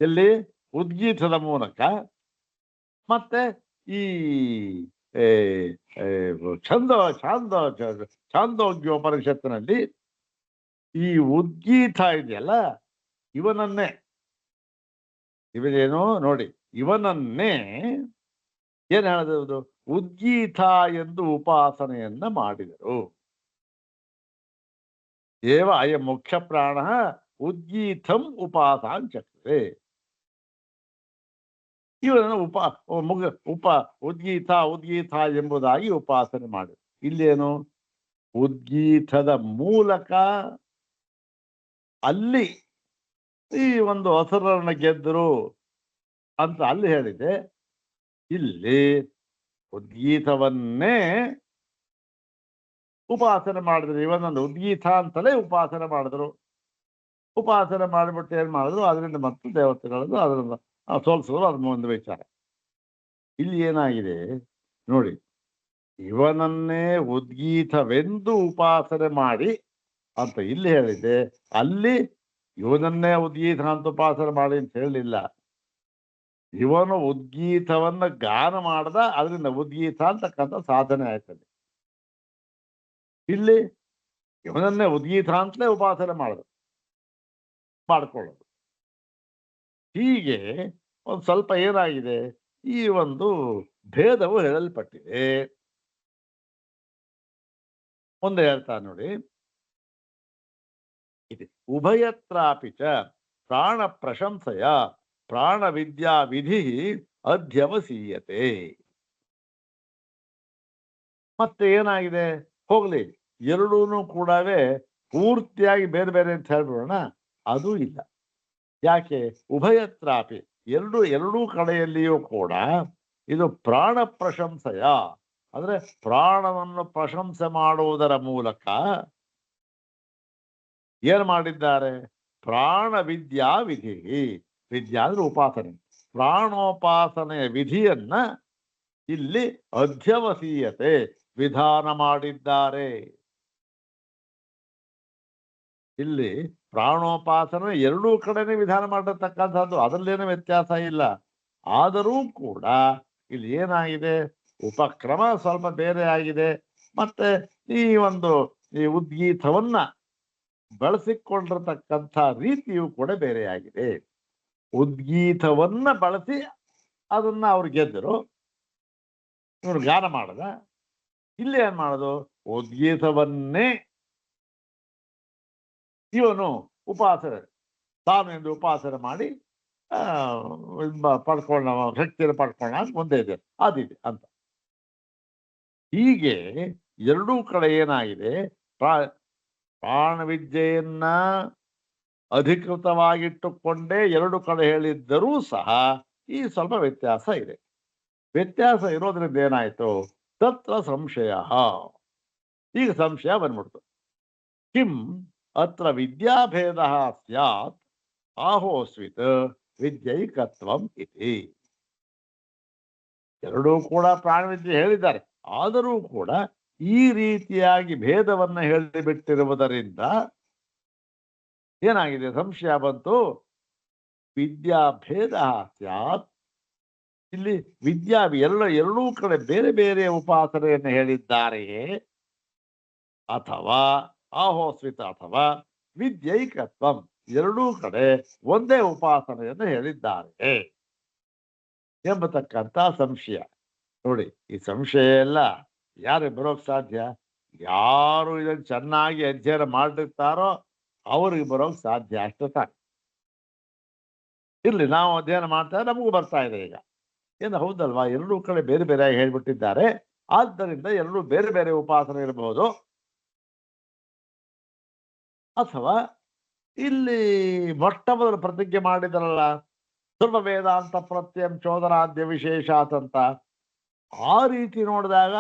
ಇಲ್ಲಿ ಉದ್ಗೀತದ ಮೂಲಕ. ಮತ್ತೆ ಈ ಛಾಂದೋಗ್ಯೋಪನಿಷತ್ತಿನಲ್ಲಿ ಈ ಉದ್ಗೀತ ಇದೆಯಲ್ಲ, ಇವನೇನು ನೋಡಿ, ಇವನನ್ನೇ ಏನ್ ಹೇಳಿದ್ರು? ಉದ್ಗೀತ ಎಂದು ಉಪಾಸನೆಯನ್ನ ಮಾಡಿದರು. ಏವ ಅಯ ಮುಖ್ಯ ಪ್ರಾಣ ಉದ್ಗೀತಂ ಉಪಾಸಾಂಚಕ್ರೆ. ಇವನನ್ನು ಉದ್ಗೀತ ಎಂಬುದಾಗಿ ಉಪಾಸನೆ ಮಾಡಿದರು. ಇಲ್ಲೇನು? ಉದ್ಗೀತದ ಮೂಲಕ ಅಲ್ಲಿ ಈ ಒಂದು ಅಸುರರನ್ನ ಗೆದ್ದರು ಅಂತ ಅಲ್ಲಿ ಹೇಳಿದೆ. ಇಲ್ಲಿ ಉದ್ಗೀತವನ್ನೇ ಉಪಾಸನೆ ಮಾಡಿದ್ರು. ಇವನೊಂದು ಉದ್ಗೀತ ಅಂತಲೇ ಉಪಾಸನೆ ಮಾಡಿದ್ರು. ಉಪಾಸನೆ ಮಾಡಿಬಿಟ್ಟು ಏನ್ ಮಾಡಿದ್ರು? ಅದರಿಂದ ಮತ್ತು ದೇವತೆಗಳದ್ದು ಅದರಿಂದ ಸೋಲ್ಸಿದ್ರು. ಅದು ಒಂದು ವಿಚಾರ. ಇಲ್ಲಿ ಏನಾಗಿದೆ ನೋಡಿ, ಇವನನ್ನೇ ಉದ್ಗೀತವೆಂದು ಉಪಾಸನೆ ಮಾಡಿ ಅಂತ ಇಲ್ಲಿ ಹೇಳಿದೆ. ಅಲ್ಲಿ ಇವನನ್ನೇ ಉದ್ಗೀತ ಅಂತ ಉಪಾಸನೆ ಮಾಡಿ ಅಂತ ಹೇಳಲಿಲ್ಲ. ಇವನು ಉದ್ಗೀತವನ್ನ ಗಾನ ಮಾಡ್ದ, ಅದರಿಂದ ಉದ್ಗೀತ ಅಂತಕ್ಕಂಥ ಸಾಧನೆ ಆಯ್ತದೆ. ಇಲ್ಲಿ ಇವನನ್ನೇ ಉದ್ಗೀತ ಅಂತಲೇ ಉಪಾಸನೆ ಮಾಡ್ಕೊಳ್ಳೋದು. ಹೀಗೆ ಒಂದು ಸ್ವಲ್ಪ ಏನಾಗಿದೆ, ಈ ಒಂದು ಭೇದವು ಹೇಳಲ್ಪಟ್ಟಿದೆ. ಮುಂದೆ ಹೇಳ್ತಾ ನೋಡಿ, ಇದೆ ಉಭಯತ್ರಾಪಿ ಚ ಪ್ರಾಣ ಪ್ರಶಂಸೆಯ ಪ್ರಾಣ ವಿದ್ಯಾ ವಿಧಿ ಅಧ್ಯವಸೀಯತೆ. ಮತ್ತೆ ಏನಾಗಿದೆ, ಹೋಗ್ಲಿ, ಎರಡೂ ಕೂಡವೇ ಪೂರ್ತಿಯಾಗಿ ಬೇರೆ ಬೇರೆ ಅಂತ ಹೇಳ್ಬಿಡೋಣ, ಅದು ಇಲ್ಲ. ಯಾಕೆ? ಉಭಯತ್ರಾಪಿ ಎರಡೂ ಕಡೆಯಲ್ಲಿಯೂ ಕೂಡ ಇದು ಪ್ರಾಣ ಪ್ರಶಂಸೆಯ, ಅಂದ್ರೆ ಪ್ರಾಣವನ್ನು ಪ್ರಶಂಸೆ ಮಾಡುವುದರ ಮೂಲಕ ಏನ್ ಮಾಡಿದ್ದಾರೆ? ಪ್ರಾಣ ವಿದ್ಯಾ ವಿಧಿ. ವಿದ್ಯಾ ಅಂದ್ರೆ ಉಪಾಸನೆ, ಪ್ರಾಣೋಪಾಸನೆಯ ವಿಧಿಯನ್ನ ಇಲ್ಲಿ ಅಧ್ಯವಸೀಯತೆ ವಿಧಾನ ಮಾಡಿದ್ದಾರೆ. ಇಲ್ಲಿ ಪ್ರಾಣೋಪಾಸನ ಎರಡೂ ಕಡೆನೇ ವಿಧಾನ ಮಾಡಿರ್ತಕ್ಕಂಥದ್ದು, ಅದರಲ್ಲೇನೂ ವ್ಯತ್ಯಾಸ ಇಲ್ಲ. ಆದರೂ ಕೂಡ ಇಲ್ಲಿ ಏನಾಗಿದೆ, ಉಪಕ್ರಮ ಸ್ವಲ್ಪ ಬೇರೆ ಆಗಿದೆ. ಮತ್ತೆ ಈ ಉದ್ಗೀತವನ್ನ ಬಳಸಿಕೊಂಡಿರತಕ್ಕಂಥ ರೀತಿಯು ಕೂಡ ಬೇರೆಯಾಗಿದೆ. ಉದ್ಗೀತವನ್ನ ಬಳಸಿ ಅದನ್ನ ಅವ್ರು ಗೆದ್ದರು, ಇವ್ರು ಗಾನ ಮಾಡದ. ಇಲ್ಲಿ ಏನ್ ಮಾಡೋದು, ಉದ್ಗೀತವನ್ನೇ ಇವನು ಉಪಾಸನೆ ತಾನು ಎಂದು ಉಪಾಸನೆ ಮಾಡಿ ಪಡ್ಕೊಂಡ ಶಕ್ತಿಯನ್ನು ಪಡ್ಕೊಂಡ ಅಂತ ಮುಂದೆ ಇದೆ, ಅದಿದೆ ಅಂತ. ಹೀಗೆ ಎರಡೂ ಕಡೆ ಏನಾಗಿದೆ, ಪ್ರಾಣವಿದ್ಯೆಯನ್ನ ಅಧಿಕೃತವಾಗಿಟ್ಟುಕೊಂಡೇ ಎರಡು ಕಡೆ ಹೇಳಿದ್ದರೂ ಸಹ ಈ ಸ್ವಲ್ಪ ವ್ಯತ್ಯಾಸ ಇದೆ. ವ್ಯತ್ಯಾಸ ಇರೋದ್ರಿಂದ ಏನಾಯ್ತು, ತತ್ರ ಸಂಶಯ. ಈಗ ಸಂಶಯ ಬಂದ್ಬಿಡ್ತು. ಕಿಂ ಅತ್ರ ವಿದ್ಯಾಭೇದ ಸ್ಯಾತ್ ಆಹೋಸ್ವಿತ್ ವಿದ್ಯೈಕತ್ವಂ ಇತಿ. ಎರಡೂ ಕೂಡ ಪ್ರಾಣವಿದ್ಯೆ ಹೇಳಿದ್ದಾರೆ, ಆದರೂ ಕೂಡ ಈ ರೀತಿಯಾಗಿ ಭೇದವನ್ನ ಹೇಳಿಬಿಟ್ಟಿರುವುದರಿಂದ ಏನಾಗಿದೆ, ಸಂಶಯ ಬಂತು. ವಿದ್ಯಾಭೇದ ಸ್ಯಾತ್, ಇಲ್ಲಿ ಎರಡೂ ಕಡೆ ಬೇರೆ ಬೇರೆ ಉಪಾಸನೆಯನ್ನು ಹೇಳಿದ್ದಾರೆಯೇ, ಅಥವಾ ಆಹೋಸ್ವಿತ ಅಥವಾ ವಿದ್ಯೈಕತ್ವಂ, ಎರಡೂ ಕಡೆ ಒಂದೇ ಉಪಾಸನೆಯನ್ನು ಹೇಳಿದ್ದಾರೆ ಎಂಬತಕ್ಕಂಥ ಸಂಶಯ. ನೋಡಿ, ಈ ಸಂಶಯ ಎಲ್ಲ ಯಾರು ಬರೋಕ್ ಸಾಧ್ಯ? ಯಾರು ಇದನ್ನು ಚೆನ್ನಾಗಿ ಅಧ್ಯಯನ ಮಾಡಿರ್ತಾರೋ ಅವ್ರಿಗೆ ಬರೋಕ್ ಸಾಧ್ಯ, ಅಷ್ಟೇ ಸಾಕು. ಇರ್ಲಿ, ನಾವು ಅಧ್ಯಯನ ಮಾಡ್ತಾ ನಮಗೂ ಬರ್ತಾ ಇದೆ ಈಗ. ಏನು ಹೌದಲ್ವಾ, ಎರಡೂ ಕಡೆ ಬೇರೆ ಬೇರೆಯಾಗಿ ಹೇಳ್ಬಿಟ್ಟಿದ್ದಾರೆ, ಆದ್ದರಿಂದ ಎರಡೂ ಬೇರೆ ಬೇರೆ ಉಪಾಸನೆ ಇರಬಹುದು. ಅಥವಾ ಇಲ್ಲಿ ಮೊಟ್ಟ ಮೊದಲು ಪ್ರತಿಜ್ಞೆ ಮಾಡಿದರಲ್ಲ, ಸರ್ವ ವೇದಾಂತ ಪ್ರತ್ಯಂ ಚೋದನಾದ್ಯ ವಿಶೇಷಾತ್ ಅಂತ, ಆ ರೀತಿ ನೋಡಿದಾಗ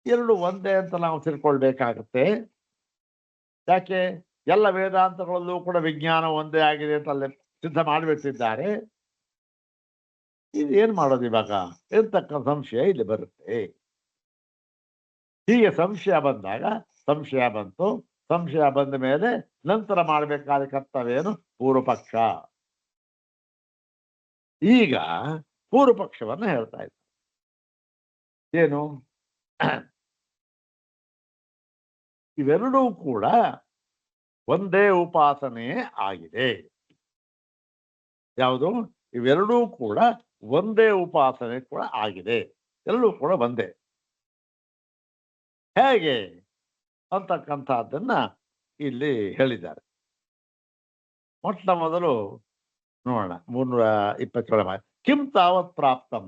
ಎರಡು ಒಂದೇ ಅಂತ ನಾವು ತಿಳ್ಕೊಳ್ಬೇಕಾಗತ್ತೆ. ಯಾಕೆ, ಎಲ್ಲ ವೇದಾಂತಗಳಲ್ಲೂ ಕೂಡ ವಿಜ್ಞಾನ ಒಂದೇ ಆಗಿದೆ ಅಂತ ಅಲ್ಲಿ ಸಿದ್ಧ ಮಾಡಿಬಿಟ್ಟಿದ್ದಾರೆ. ಇದು ಏನ್ ಮಾಡೋದು ಇವಾಗ ಎಂತಕ್ಕ ಸಂಶಯ ಇಲ್ಲಿ ಬರುತ್ತೆ. ಹೀಗೆ ಸಂಶಯ ಬಂದಾಗ, ಸಂಶಯ ಬಂತು, ಸಂಶಯ ಬಂದ ಮೇಲೆ ನಂತರ ಮಾಡಬೇಕಾದ ಕರ್ತವ್ಯವೇನು, ಪೂರ್ವ ಪಕ್ಷ. ಈಗ ಪೂರ್ವ ಪಕ್ಷವನ್ನ ಹೇಳ್ತಾ ಇದ್ದ ಏನು, ಇವೆರಡೂ ಕೂಡ ಒಂದೇ ಉಪಾಸನೆ ಆಗಿದೆ. ಯಾವುದು, ಇವೆರಡೂ ಕೂಡ ಒಂದೇ ಉಪಾಸನೆ ಕೂಡ ಆಗಿದೆ, ಎರಡೂ ಕೂಡ ಒಂದೇ. ಹೇಗೆ ಅಂತಕ್ಕಂಥದ್ದನ್ನ ಇಲ್ಲಿ ಹೇಳಿದ್ದಾರೆ. ಮೊಟ್ಟ ಮೊದಲು ನೋಡೋಣ, 327 ಕಿಂ ತಾವತ್ ಪ್ರಾಪ್ತಂ.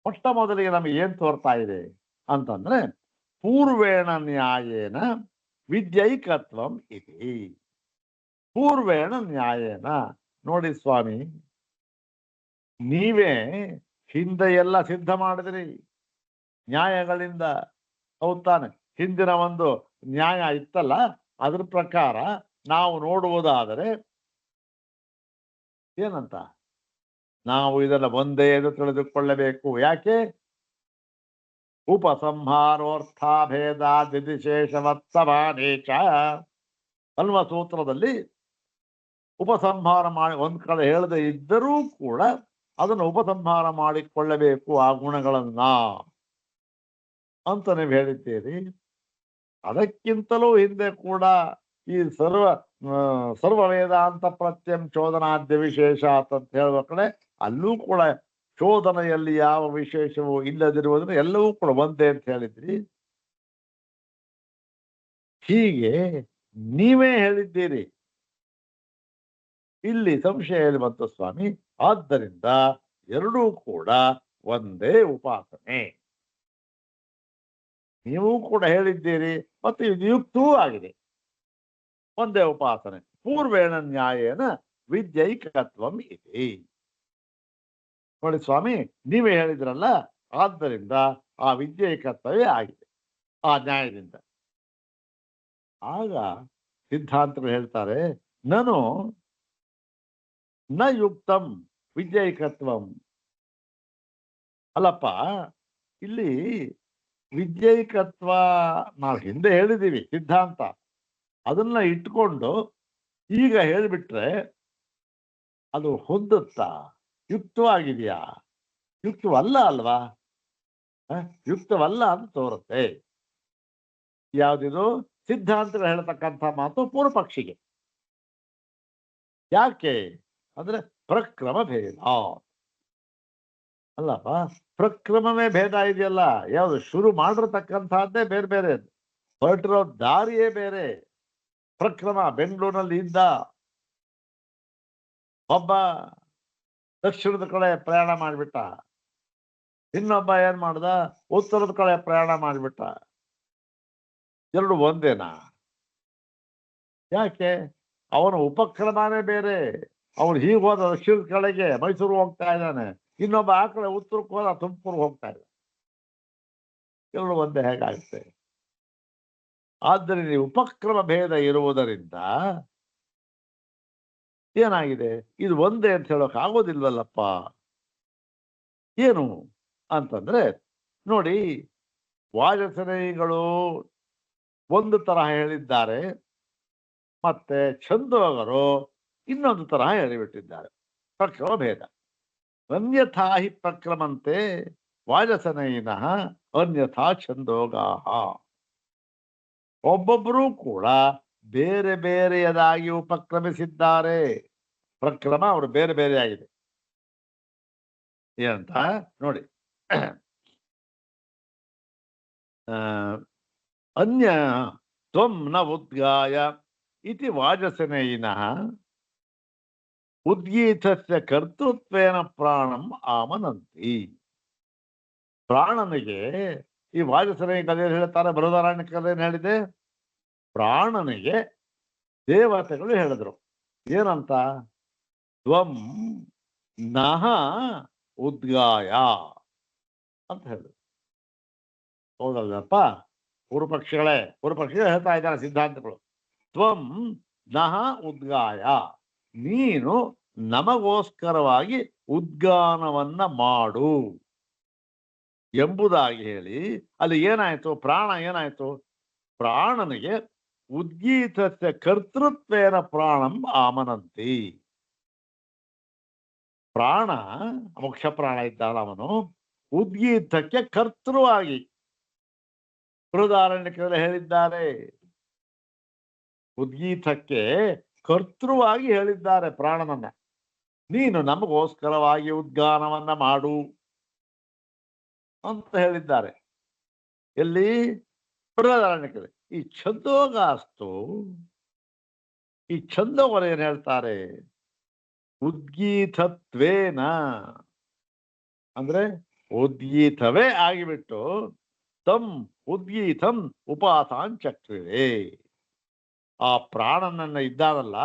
ಮೊಟ್ಟ ಮೊದಲಿಗೆ ನಮಗೆ ಏನ್ ತೋರ್ತಾ ಇದೆ ಅಂತಂದ್ರೆ, ಪೂರ್ವೇಣ ನ್ಯಾಯೇನ ವಿದ್ಯೈಕತ್ವಂ ಇತಿ. ಪೂರ್ವೇಣ ನ್ಯಾಯೇನ, ನೋಡಿ ಸ್ವಾಮಿ, ನೀವೇ ಹಿಂದೆ ಎಲ್ಲ ಸಿದ್ಧ ಮಾಡಿದ್ರಿ ನ್ಯಾಯಗಳಿಂದ, ಹೌದ್ ತಾನೆ? ಹಿಂದಿನ ಒಂದು ನ್ಯಾಯ ಇತ್ತಲ್ಲ, ಅದ್ರ ಪ್ರಕಾರ ನಾವು ನೋಡುವುದಾದರೆ ಏನಂತ, ನಾವು ಇದನ್ನ ಒಂದೇ ಎಂದು ತಿಳಿದುಕೊಳ್ಳಬೇಕು. ಯಾಕೆ, ಉಪಸಂಹಾರೋರ್ಥಾಭೇದ ದಿದಿಶೇಷವತ್ಸಮಾನೇಚ ಅಲ್ವ ಸೂತ್ರದಲ್ಲಿ ಉಪಸಂಹಾರ ಮಾಡಿ ಒಂದ್ ಕಡೆ ಹೇಳದೆ ಇದ್ದರೂ ಕೂಡ ಅದನ್ನು ಉಪಸಂಹಾರ ಮಾಡಿಕೊಳ್ಳಬೇಕು ಆ ಗುಣಗಳನ್ನ ಅಂತ ನೀವು ಹೇಳಿದ್ದೀರಿ. ಅದಕ್ಕಿಂತಲೂ ಹಿಂದೆ ಕೂಡ ಈ ಸರ್ವ ವೇದಾಂತ ಪ್ರತ್ಯಂ ಚೋದನಾದ್ಯ ವಿಶೇಷ ಅಂತ ಹೇಳುವ ಕಡೆ ಅಲ್ಲೂ ಕೂಡ ಚೋದನೆಯಲ್ಲಿ ಯಾವ ವಿಶೇಷವೂ ಇಲ್ಲದಿರುವುದನ್ನು ಎಲ್ಲವೂ ಕೂಡ ಒಂದೇ ಅಂತ ಹೇಳಿದ್ರಿ. ಹೀಗೆ ನೀವೇ ಹೇಳಿದ್ದೀರಿ. ಇಲ್ಲಿ ಸಂಶಯ ಹೇಳಿ ಬಂತು ಸ್ವಾಮಿ. ಆದ್ದರಿಂದ ಎರಡೂ ಕೂಡ ಒಂದೇ ಉಪಾಸನೆ, ನೀವು ಕೂಡ ಹೇಳಿದ್ದೀರಿ, ಮತ್ತು ಇದು ಯುಕ್ತವೂ ಆಗಿದೆ, ಒಂದೇ ಉಪಾಸನೆ. ಪೂರ್ವೇಣ ನ್ಯಾಯೇನ ವಿದ್ಯೈಕತ್ವಂ ಇದೆ. ನೋಡಿ ಸ್ವಾಮಿ, ನೀವೇ ಹೇಳಿದ್ರಲ್ಲ, ಆದ್ದರಿಂದ ಆ ವಿದ್ಯೈಕತ್ವವೇ ಆಗಿದೆ ಆ ನ್ಯಾಯದಿಂದ. ಆಗ ಸಿದ್ಧಾಂತರು ಹೇಳ್ತಾರೆ, ನಾನು ನ ಯುಕ್ತಂ ವಿದ್ಯೈಕತ್ವಂ. ಅಲ್ಲಪ್ಪ, ಇಲ್ಲಿ ವಿದ್ಯೈಕತ್ವ ನಾವು ಹಿಂದೆ ಹೇಳಿದೀವಿ ಸಿದ್ಧಾಂತ, ಅದನ್ನ ಇಟ್ಕೊಂಡು ಈಗ ಹೇಳಿಬಿಟ್ರೆ ಅದು ಹೊಂದುತ್ತಾ, ಯುಕ್ತವಾಗಿದೆಯಾ? ಯುಕ್ತವಲ್ಲ ಅಲ್ವಾ? ಯುಕ್ತವಲ್ಲ ಅಂತ ತೋರುತ್ತೆ. ಯಾವುದಿದು? ಸಿದ್ಧಾಂತಗಳು ಹೇಳ್ತಕ್ಕಂಥ ಮಾತು ಪೂರ್ವ ಪಕ್ಷಿಗೆ. ಯಾಕೆ ಅಂದ್ರೆ ಪ್ರಕ್ರಮ ಭೇದ ಅಲ್ಲಪ್ಪ. ಪ್ರಕ್ರಮವೇ ಭೇದ ಇದೆಯಲ್ಲ. ಯಾವುದು? ಶುರು ಮಾಡಿರ್ತಕ್ಕಂಥದ್ದೇ ಬೇರೆ ಬೇರೆ, ಹೊರಟಿರೋ ದಾರಿಯೇ ಬೇರೆ. ಪ್ರಕ್ರಮ ಬೆಂಗಳೂರಿನಲ್ಲಿ ಇದ್ದ ಒಬ್ಬ ದಕ್ಷಿಣದ ಕಡೆ ಪ್ರಯಾಣ ಮಾಡಿಬಿಟ್ಟ, ಇನ್ನೊಬ್ಬ ಏನ್ ಮಾಡ್ದ ಉತ್ತರದ ಕಡೆ ಪ್ರಯಾಣ ಮಾಡಿಬಿಟ್ಟ. ಎರಡು ಒಂದೇನಾ? ಯಾಕೆ? ಅವನ ಉಪಕ್ರಮನೇ ಬೇರೆ. ಅವನು ಹೀಗೆ ಹೋದ ದಕ್ಷಿಣದ ಕಡೆಗೆ ಮೈಸೂರು ಹೋಗ್ತಾ ಇದ್ದಾನೆ, ಇನ್ನೊಬ್ಬ ಆ ಕಡೆ ಉತ್ತರಕ್ಕೆ ಹೋದ ತುಮಕೂರು ಹೋಗ್ತಾ ಇದ್ದಾನೆ. ಎರಡು ಒಂದೇ ಹೇಗಾಗುತ್ತೆ? ಆದ್ದರಿಂದ ಉಪಕ್ರಮ ಭೇದ ಇರುವುದರಿಂದ ಏನಾಗಿದೆ? ಇದು ಒಂದೇ ಅಂತ ಹೇಳೋಕೆ ಆಗೋದಿಲ್ವಲ್ಲಪ್ಪ. ಏನು ಅಂತಂದ್ರೆ ನೋಡಿ, ವಾಜಸನೇಯಿಗಳು ಒಂದು ತರಹ ಹೇಳಿದ್ದಾರೆ, ಮತ್ತೆ ಛಂದೋಗರು ಇನ್ನೊಂದು ತರಹ ಹೇಳಿಬಿಟ್ಟಿದ್ದಾರೆ. ಪ್ರಕ್ರಮ ಭೇದ. ಅನ್ಯಥಾ ಹಿ ಪ್ರಕ್ರಮಂತೆ ವಾಜಸನೈನಃ ಅನ್ಯಥಾ ಛಂದೋಗಾಹ. ಒಬ್ಬೊಬ್ಬರೂ ಕೂಡ ಬೇರೆ ಬೇರೆಯದಾಗಿ ಉಪಕ್ರಮಿಸಿದ್ದಾರೆ. ಪ್ರಕ್ರಮ ಅವರು ಬೇರೆ ಬೇರೆ ಆಗಿದೆ. ಏನಂತ ನೋಡಿ. ಅನ್ಯ ತ್ವಂ ನ ಉದ್ಗಾಯ ಇತಿ ವಾಜಸನೇಯಿನಃ ಉದ್ಗೀತಸ್ಯ ಕರ್ತೃತ್ವೇನ ಪ್ರಾಣಂ ಆಮನಂತಿ. ಪ್ರಾಣನಿಗೆ ಈ ವಾಜಸನೇಯಿ ಕಥೆಯಲ್ಲಿ ಹೇಳ್ತಾರೆ, ಬೃಹದಾರಣ್ಯ ಕಥೆಯನ್ನು ಹೇಳಿದೆ. ಪ್ರಾಣನಿಗೆ ದೇವತೆಗಳು ಹೇಳಿದ್ರು ಏನಂತ? ತ್ವಂ ನಹ ಉದ್ಗಾಯ ಅಂತ ಹೇಳಿದ್ರು. ಹೌದಲ್ಲಪ್ಪ? ಪೂರ್ವಪಕ್ಷಿಗಳೇ ಹೇಳ್ತಾ ಇದ್ದಾರೆ ಸಿದ್ಧಾಂತಗಳು. ತ್ವಂ ನಹ ಉದ್ಗಾಯ, ನೀನು ನಮಗೋಸ್ಕರವಾಗಿ ಉದ್ಗಾನವನ್ನ ಮಾಡು ಎಂಬುದಾಗಿ ಹೇಳಿ, ಅಲ್ಲಿ ಏನಾಯ್ತು? ಪ್ರಾಣ ಏನಾಯ್ತು? ಪ್ರಾಣನಿಗೆ ಉದ್ಗೀತಸ್ಯ ಕರ್ತೃತ್ವೇನ ಪ್ರಾಣಂ ಆಮನಂತಿ. ಪ್ರಾಣ ಮುಖ್ಯ ಪ್ರಾಣ ಇದ್ದಾಳ, ಅವನು ಉದ್ಗೀತಕ್ಕೆ ಕರ್ತೃವಾಗಿ ಬೃಹದಾರಣ್ಯಕದಲ್ಲಿ ಹೇಳಿದ್ದಾರೆ. ಉದ್ಗೀತಕ್ಕೆ ಕರ್ತೃವಾಗಿ ಹೇಳಿದ್ದಾರೆ ಪ್ರಾಣನನ್ನ. ನೀನು ನಮಗೋಸ್ಕರವಾಗಿ ಉದ್ಗಾನವನ್ನ ಮಾಡು ಅಂತ ಹೇಳಿದ್ದಾರೆ. ಎಲ್ಲಿ? ಬೃಹದಾರಣ್ಯಕದಲ್ಲಿ. ಈ ಛಂದೋಗಾಸ್ತು, ಈ ಛಂದೋಗರು ಏನ್ ಹೇಳ್ತಾರೆ? ಉದ್ಗೀತತ್ವೇನ ಅಂದ್ರೆ ಉದ್ಗೀತವೇ ಆಗಿಬಿಟ್ಟು ತಂ ಉದ್ಗೀತಂ ಉಪಾಸಾಂಚಕ್ರಿವೆ. ಆ ಪ್ರಾಣನನ್ನ ಇದ್ದಾನಲ್ಲ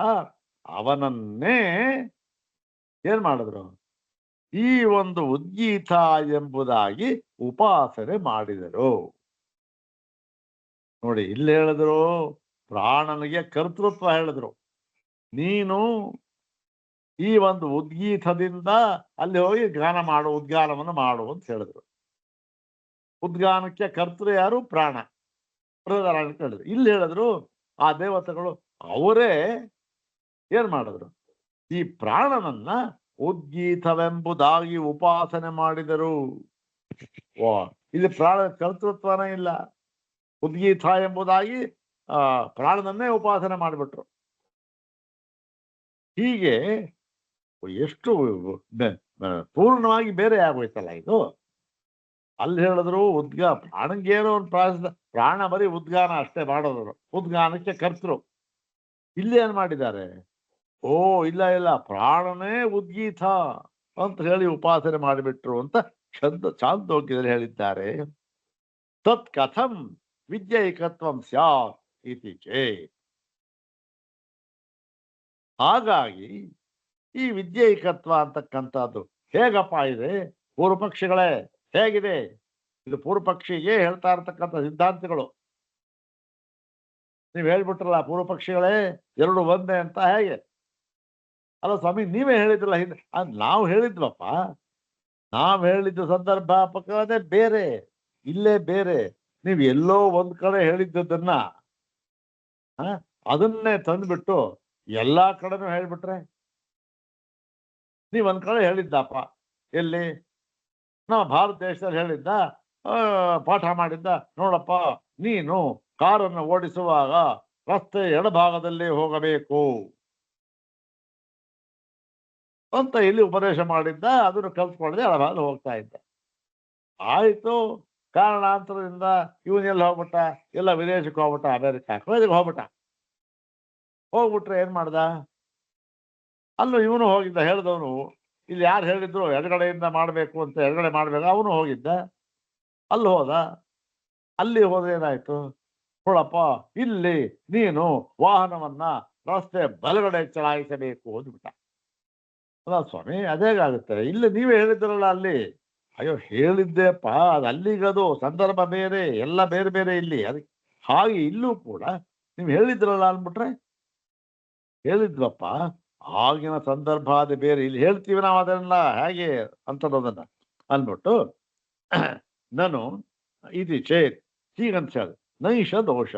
ಅವನನ್ನೇ ಏನ್ ಮಾಡಿದ್ರು? ಈ ಒಂದು ಉದ್ಗೀತ ಎಂಬುದಾಗಿ ಉಪಾಸನೆ ಮಾಡಿದರು. ನೋಡಿ, ಇಲ್ಲಿ ಹೇಳಿದ್ರು ಪ್ರಾಣನಿಗೆ ಕರ್ತೃತ್ವ ಹೇಳಿದ್ರು. ನೀನು ಈ ಒಂದು ಉದ್ಗೀತದಿಂದ ಅಲ್ಲಿ ಹೋಗಿ ಗಾನ ಮಾಡು, ಉದ್ಗಾನವನ್ನು ಮಾಡು ಅಂತ ಹೇಳಿದ್ರು. ಉದ್ಗಾನಕ್ಕೆ ಕರ್ತೃ ಯಾರು? ಪ್ರಾಣ. ಬೃಹದಾರಣ್ಯಕ ಹೇಳಿದ್ರು. ಇಲ್ಲಿ ಹೇಳಿದ್ರು ಆ ದೇವತೆಗಳು ಅವರೇ ಏನ್ ಮಾಡಿದ್ರು? ಈ ಪ್ರಾಣನನ್ನ ಉದ್ಗೀತವೆಂಬುದಾಗಿ ಉಪಾಸನೆ ಮಾಡಿದರು. ಇಲ್ಲಿ ಪ್ರಾಣ ಕರ್ತೃತ್ವನೇ ಇಲ್ಲ. ಉದ್ಗೀತ ಎಂಬುದಾಗಿ ಪ್ರಾಣನನ್ನೇ ಉಪಾಸನೆ ಮಾಡಿಬಿಟ್ರು. ಹೀಗೆ ಎಷ್ಟು ಪೂರ್ಣವಾಗಿ ಬೇರೆ ಆಗೋಯ್ತಲ್ಲ ಇದು. ಅಲ್ಲಿ ಹೇಳಿದ್ರು ಪ್ರಾಣಂಗೇನೋ ಒಂದು ಪ್ರಾಣ ಬರೀ ಉದ್ಗಾನ ಅಷ್ಟೇ ಮಾಡೋದ್ರು, ಉದ್ಗಾನಕ್ಕೆ ಕರ್ತೃ. ಇಲ್ಲಿ ಏನ್ ಮಾಡಿದ್ದಾರೆ? ಓ ಇಲ್ಲ, ಪ್ರಾಣನೇ ಉದ್ಗೀತ ಅಂತ ಹೇಳಿ ಉಪಾಸನೆ ಮಾಡಿಬಿಟ್ರು ಅಂತ ಚಾಂದೋಗ್ಯದಲ್ಲಿ ಹೇಳಿದ್ದಾರೆ. ತತ್ ಕಥಂ ವಿದ್ಯೈಕತ್ವಂ ಸ್ಯಾತ್ ಇತಿ ಚೇತ್. ಹಾಗಾಗಿ ಈ ವಿದ್ಯೈಕತ್ವ ಅಂತಕ್ಕಂಥದ್ದು ಹೇಗಪ್ಪ ಇದೆ? ಪೂರ್ವಪಕ್ಷಿಗಳೇ ಹೇಗಿದೆ? ಇದು ಪೂರ್ವಪಕ್ಷಿಗೆ ಹೇಳ್ತಾ ಇರ್ತಕ್ಕಂಥ ಸಿದ್ಧಾಂತಗಳು. ನೀವು ಹೇಳ್ಬಿಟ್ರಲ್ಲ ಪೂರ್ವಪಕ್ಷಿಗಳೇ ಎರಡು ಒಂದೇ ಅಂತ. ಹೇಗೆ? ಅಲ್ಲ ಸ್ವಾಮಿ, ನೀವೇ ಹೇಳಿದ್ರಲ್ಲ ಹಿಂದೆ. ನಾವು ಹೇಳಿದ್ವಪ್ಪ. ನಾವು ಹೇಳಿದ್ದ ಸಂದರ್ಭಾಪಕನೇ ಬೇರೆ, ಇಲ್ಲೇ ಬೇರೆ. ನೀವು ಎಲ್ಲೋ ಒಂದ್ ಕಡೆ ಹೇಳಿದ್ದನ್ನ ಅದನ್ನೇ ತಂದ್ಬಿಟ್ಟು ಎಲ್ಲಾ ಕಡೆನೂ ಹೇಳ್ಬಿಟ್ರೆ ನೀವ್ ಒಂದ್ ಕಡೆ ಹೇಳಿದ್ದಪ್ಪ, ಎಲ್ಲಿ ನಮ್ಮ ಭಾರತ ದೇಶದಲ್ಲಿ ಹೇಳಿದ್ದ, ಪಾಠ ಮಾಡಿದ್ದ, ನೋಡಪ್ಪ ನೀನು ಕಾರನ್ನು ಓಡಿಸುವಾಗ ರಸ್ತೆ ಎಡಭಾಗದಲ್ಲಿ ಹೋಗಬೇಕು ಅಂತ ಇಲ್ಲಿ ಉಪದೇಶ ಮಾಡಿದ್ದ. ಅದನ್ನು ಕಲ್ತ್ಕೊಳ್ಳದೆ ಎಡಭಾಗದಲ್ಲಿ ಹೋಗ್ತಾ ಇದ್ದ. ಆಯ್ತು, ಕಾರಣಾಂತರದಿಂದ ಇವನೆಲ್ಲ ಹೋಗ್ಬಿಟ್ಟ, ಎಲ್ಲ ವಿದೇಶಕ್ಕೆ ಹೋಗ್ಬಿಟ್ಟ, ಅಮೆರಿಕ ಹೋಗ್ಬಿಟ್ಟ. ಹೋಗ್ಬಿಟ್ರೆ ಏನ್ ಮಾಡ್ದ? ಅಲ್ಲೂ ಇವನು ಹೋಗಿದ್ದ, ಹೇಳಿದವನು. ಇಲ್ಲಿ ಯಾರು ಹೇಳಿದ್ರು ಎಡಗಡೆಯಿಂದ ಮಾಡಬೇಕು ಅಂತ, ಎಡಗಡೆ ಮಾಡ್ಬೇಕು, ಅವನು ಹೋಗಿದ್ದ, ಅಲ್ಲಿ ಹೋದ. ಅಲ್ಲಿ ಹೋದ್ರೆ ಏನಾಯ್ತು? ನೋಡಪ್ಪ, ಇಲ್ಲಿ ನೀನು ವಾಹನವನ್ನ ರಸ್ತೆ ಬಲಗಡೆ ಚಲಾಯಿಸಬೇಕು ಅಂದ್ಬಿಟ್ಟ. ಅಲ್ಲ ಸ್ವಾಮಿ, ಅದೇಗಾಗುತ್ತೆ? ಇಲ್ಲಿ ನೀವೇ ಹೇಳಿದ್ರಲ್ಲ ಅಲ್ಲಿ. ಅಯ್ಯೋ, ಹೇಳಿದ್ದೆಪ್ಪ, ಅದು ಅಲ್ಲಿಗದು ಸಂದರ್ಭ ಬೇರೆ, ಎಲ್ಲ ಬೇರೆ ಬೇರೆ ಇಲ್ಲಿ. ಅದಕ್ಕೆ ಹಾಗೆ ಇಲ್ಲೂ ಕೂಡ ನೀವು ಹೇಳಿದ್ರಲ್ಲ ಅಂದ್ಬಿಟ್ರೆ, ಹೇಳಿದ್ವಪ್ಪ, ಆಗಿನ ಸಂದರ್ಭ ಅದು ಬೇರೆ, ಇಲ್ಲಿ ಹೇಳ್ತೀವಿ ನಾವು ಅದನ್ನೆಲ್ಲ ಹೇಗೆ ಅಂತದನ್ನ ಅಂದ್ಬಿಟ್ಟು ನಾನು ಇದು ಚೇತ್ ಹೀಗಂತ ಹೇಳಿ ನೈಷ ದೋಷ.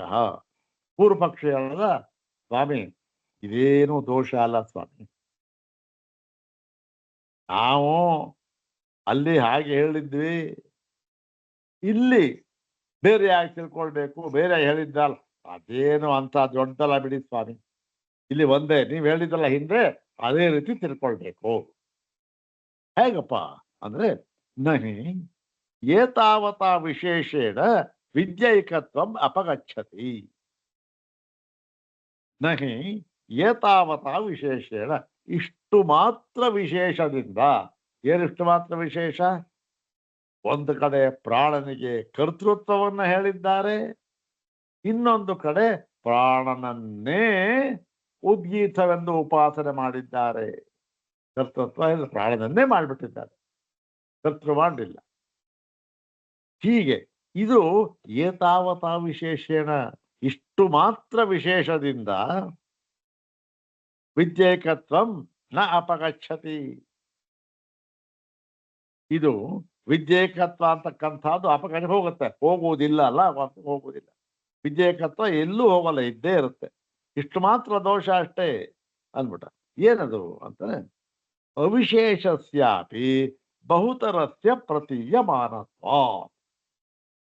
ಪೂರ್ವ ಪಕ್ಷ ಹೇಳದ, ಸ್ವಾಮಿ ಇದೇನು ದೋಷ ಅಲ್ಲ ಸ್ವಾಮಿ, ನಾವು ಅಲ್ಲಿ ಹಾಗೆ ಹೇಳಿದ್ವಿ, ಇಲ್ಲಿ ಬೇರೆ ಯಾಕೆ ತಿಳ್ಕೊಳ್ಬೇಕು, ಬೇರೆ ಹೇಳಿದ್ದಲ್ಲ, ಅದೇನು ಅಂತ ದೊಡ್ಡಲ್ಲ ಬಿಡಿ ಸ್ವಾಮಿ, ಇಲ್ಲಿ ಒಂದೇ ನೀವ್ ಹೇಳಿದ್ರಲ್ಲ ಹಿಂದೆ, ಅದೇ ರೀತಿ ತಿಳ್ಕೊಳ್ಬೇಕು. ಹೇಗಪ್ಪ ಅಂದ್ರೆ, ನಹಿ ಏತಾವತಾ ವಿಶೇಷೇಣ ವಿದ್ಯೈಕತ್ವಂ ಅಪಗಚ್ಚತಿ. ನಹಿ ಏತಾವತಾ ವಿಶೇಷೇಣ, ಇಷ್ಟು ಮಾತ್ರ ವಿಶೇಷದಿಂದ. ಏನಿಷ್ಟು ಮಾತ್ರ ವಿಶೇಷ? ಒಂದು ಕಡೆ ಪ್ರಾಣನಿಗೆ ಕರ್ತೃತ್ವವನ್ನ ಹೇಳಿದ್ದಾರೆ, ಇನ್ನೊಂದು ಕಡೆ ಪ್ರಾಣನನ್ನೇ ಉದ್ಗೀತವೆಂದು ಉಪಾಸನೆ ಮಾಡಿದ್ದಾರೆ. ಕರ್ತೃತ್ವ ಇಲ್ಲ, ಪ್ರಾಣನನ್ನೇ ಮಾಡಿಬಿಟ್ಟಿದ್ದಾರೆ, ಕರ್ತೃ ಮಾಡಲಿಲ್ಲ. ಹೀಗೆ ಇದು ಏತಾವತಾ ವಿಶೇಷೇಣ, ಇಷ್ಟು ಮಾತ್ರ ವಿಶೇಷದಿಂದ ವಿದ್ಯೇಕತ್ವಂ ನ ಅಪಗಚ್ಚತಿ. ಇದು ವಿದ್ಯೇಕತ್ವ ಅಂತಕ್ಕಂಥದ್ದು ಅಪಗಚ್ಚ ಹೋಗುತ್ತೆ, ಹೋಗುವುದಿಲ್ಲ ಅಲ್ಲ, ಹೋಗುವುದಿಲ್ಲ. ವಿದ್ಯೇಕತ್ವ ಎಲ್ಲೂ ಹೋಗಲ್ಲ, ಇದ್ದೇ ಇರುತ್ತೆ. ಇಷ್ಟು ಮಾತ್ರ ದೋಷ ಅಷ್ಟೇ ಅಂದ್ಬಿಟ್ಟ. ಏನದು ಅಂತಾನೆ, ಅವಿಶೇಷಸ್ಯಾಪಿ ಬಹುತರಸ್ಯ ಪ್ರತೀಯಮಾನತ್ವ.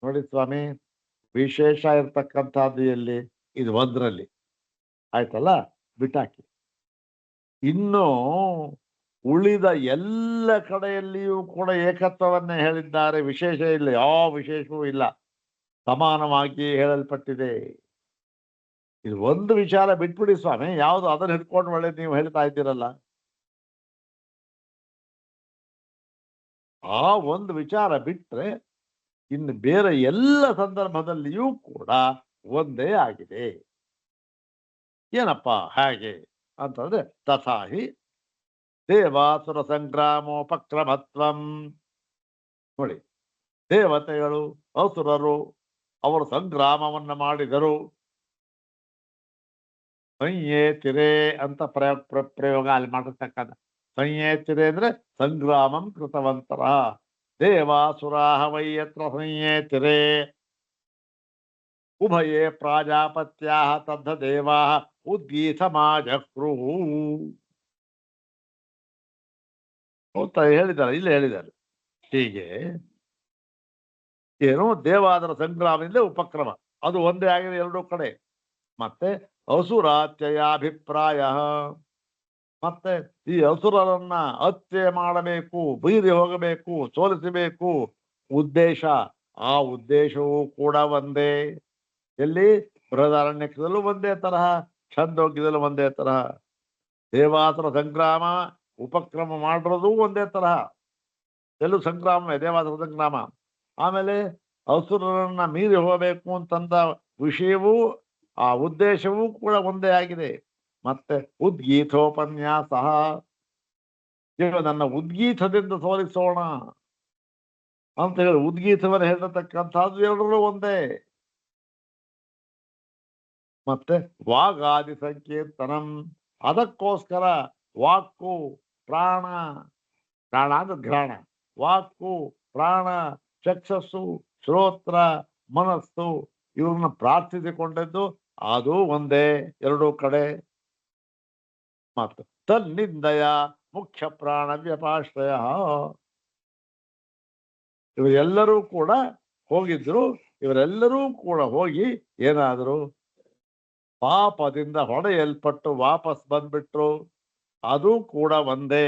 ನೋಡಿ ಸ್ವಾಮಿ, ವಿಶೇಷ ಇರ್ತಕ್ಕಂಥದ್ದು ಎಲ್ಲಿ? ಇದು ಒಂದರಲ್ಲಿ ಆಯ್ತಲ್ಲ, ಬಿಟ್ಟಾಕಿ. ಇನ್ನು ಉಳಿದ ಎಲ್ಲ ಕಡೆಯಲ್ಲಿಯೂ ಕೂಡ ಏಕತ್ವವನ್ನೇ ಹೇಳಿದ್ದಾರೆ, ವಿಶೇಷ ಇಲ್ಲ, ಯಾವ ವಿಶೇಷವೂ ಇಲ್ಲ, ಸಮಾನವಾಗಿ ಹೇಳಲ್ಪಟ್ಟಿದೆ. ಇದು ಒಂದು ವಿಚಾರ ಬಿಟ್ಬಿಡಿ ಸ್ವಾಮಿ, ಯಾವುದು ಅದನ್ನು ಹಿಡ್ಕೊಂಡು ಒಳ್ಳೆ ನೀವು ಹೇಳ್ತಾ ಇದ್ದೀರಲ್ಲ, ಆ ಒಂದು ವಿಚಾರ ಬಿಟ್ರೆ ಇನ್ನು ಬೇರೆ ಎಲ್ಲ ಸಂದರ್ಭದಲ್ಲಿಯೂ ಕೂಡ ಒಂದೇ ಆಗಿದೆ. ಏನಪ್ಪ ಹೇಗೆ ಅಂತಂದ್ರೆ, ತಥಾಹಿ ದೇವಾಸುರ ಸಂಗ್ರಾಮೋಪಕ್ರಮತ್ವಂ. ನೋಡಿ, ದೇವತೆಗಳು ಅಸುರರು ಅವರು ಸಂಗ್ರಾಮವನ್ನ ಮಾಡಿದರು. ಸಂಯೇತಿರೆ ಅಂತ ಪ್ರಯೋಗ ಅಲ್ಲಿ ಮಾಡಿರ್ತಕ್ಕಂಥ. ಸಂಯೇತಿರೆ ಅಂದ್ರೆ ಸಂಗ್ರಾಮಂ ಕೃತವಂತರ. ದೇವಾಸುರಾಹ ವೈ ಯತ್ರ ಸಂಯೇತಿರೆ ಉಭಯೇ ಪ್ರಾಜಾಪತ್ಯಾಹ ತದ್ಧ ದೇವಾಹ ಉದ್ಗೀತಮಾಜಕ್ರುಹು ಅಂತ ಹೇಳಿದ್ದಾರೆ, ಇಲ್ಲಿ ಹೇಳಿದ್ದಾರೆ. ಹೀಗೆ ಏನು ದೇವಾದರ ಸಂಗ್ರಾಮದಿಂದ ಉಪಕ್ರಮ, ಅದು ಒಂದೇ ಆಗಿದೆ ಎರಡೂ ಕಡೆ. ಮತ್ತೆ ಅಸುರಾತ್ಯಯಾಭಿಪ್ರಾಯ, ಮತ್ತೆ ಈ ಅಸುರರನ್ನ ಹತ್ಯೆ ಮಾಡಬೇಕು, ಬೀರಿ ಹೋಗಬೇಕು, ಸೋಲಿಸಬೇಕು ಉದ್ದೇಶ, ಆ ಉದ್ದೇಶವೂ ಕೂಡ ಒಂದೇ. ಎಲ್ಲಿ? ಬೃಹದಾರಣ್ಯಕದಲ್ಲೂ ಒಂದೇ ತರಹ, ಛಂದೋಗ್ಯದಲ್ಲೂ ಒಂದೇ ತರಹ. ದೇವಾಸುರ ಸಂಗ್ರಾಮ ಉಪಕ್ರಮ ಮಾಡಿರೋದು ಒಂದೇ ತರಹ, ಎಲ್ಲೂ ಸಂಗ್ರಾಮ, ದೇವಾಸುರ ಸಂಗ್ರಾಮ. ಆಮೇಲೆ ಅಸುರರನ್ನ ಮೀರಿ ಹೋಗಬೇಕು ಅಂತಂದ ವಿಷಯವೂ ಆ ಉದ್ದೇಶವೂ ಕೂಡ ಒಂದೇ ಆಗಿದೆ. ಮತ್ತೆ ಉದ್ಗೀತೋಪನ್ಯಾಸ, ನನ್ನ ಉದ್ಗೀತದಿಂದ ಸೋಲಿಸೋಣ ಅಂತ ಹೇಳಿ ಉದ್ಗೀತವನ್ನು ಹೇಳಿರತಕ್ಕಂಥದ್ದು ಎರಡರೂ ಒಂದೇ. ಮತ್ತೆ ವಾಗಾದಿ ಸಂಕೀರ್ತನಂ, ಅದಕ್ಕೋಸ್ಕರ ವಾಕು ಪ್ರಾಣ, ಪ್ರಾಣ ಅಂದ್ರೆ ಘ್ರಾಣ, ವಾಕು ಪ್ರಾಣ ಚಕ್ಷಸ್ಸು ಶ್ರೋತ್ರ ಮನಸ್ಸು ಇವ್ರನ್ನ ಪ್ರಾರ್ಥಿಸಿಕೊಂಡದ್ದು ಅದು ಒಂದೇ ಎರಡೂ ಕಡೆ. ಮತ್ತು ತನ್ನಿಂದಯ ಮುಖ್ಯ ಪ್ರಾಣ ವ್ಯಪಾಶ್ರಯ. ಇವರೆಲ್ಲರೂ ಕೂಡ ಹೋಗಿದ್ರು. ಇವರೆಲ್ಲರೂ ಕೂಡ ಹೋಗಿ ಏನಾದ್ರು ಪಾಪದಿಂದ ಹೊಡೆಯಲ್ಪಟ್ಟು ವಾಪಸ್ ಬಂದ್ಬಿಟ್ರು. ಅದು ಕೂಡ ಒಂದೇ.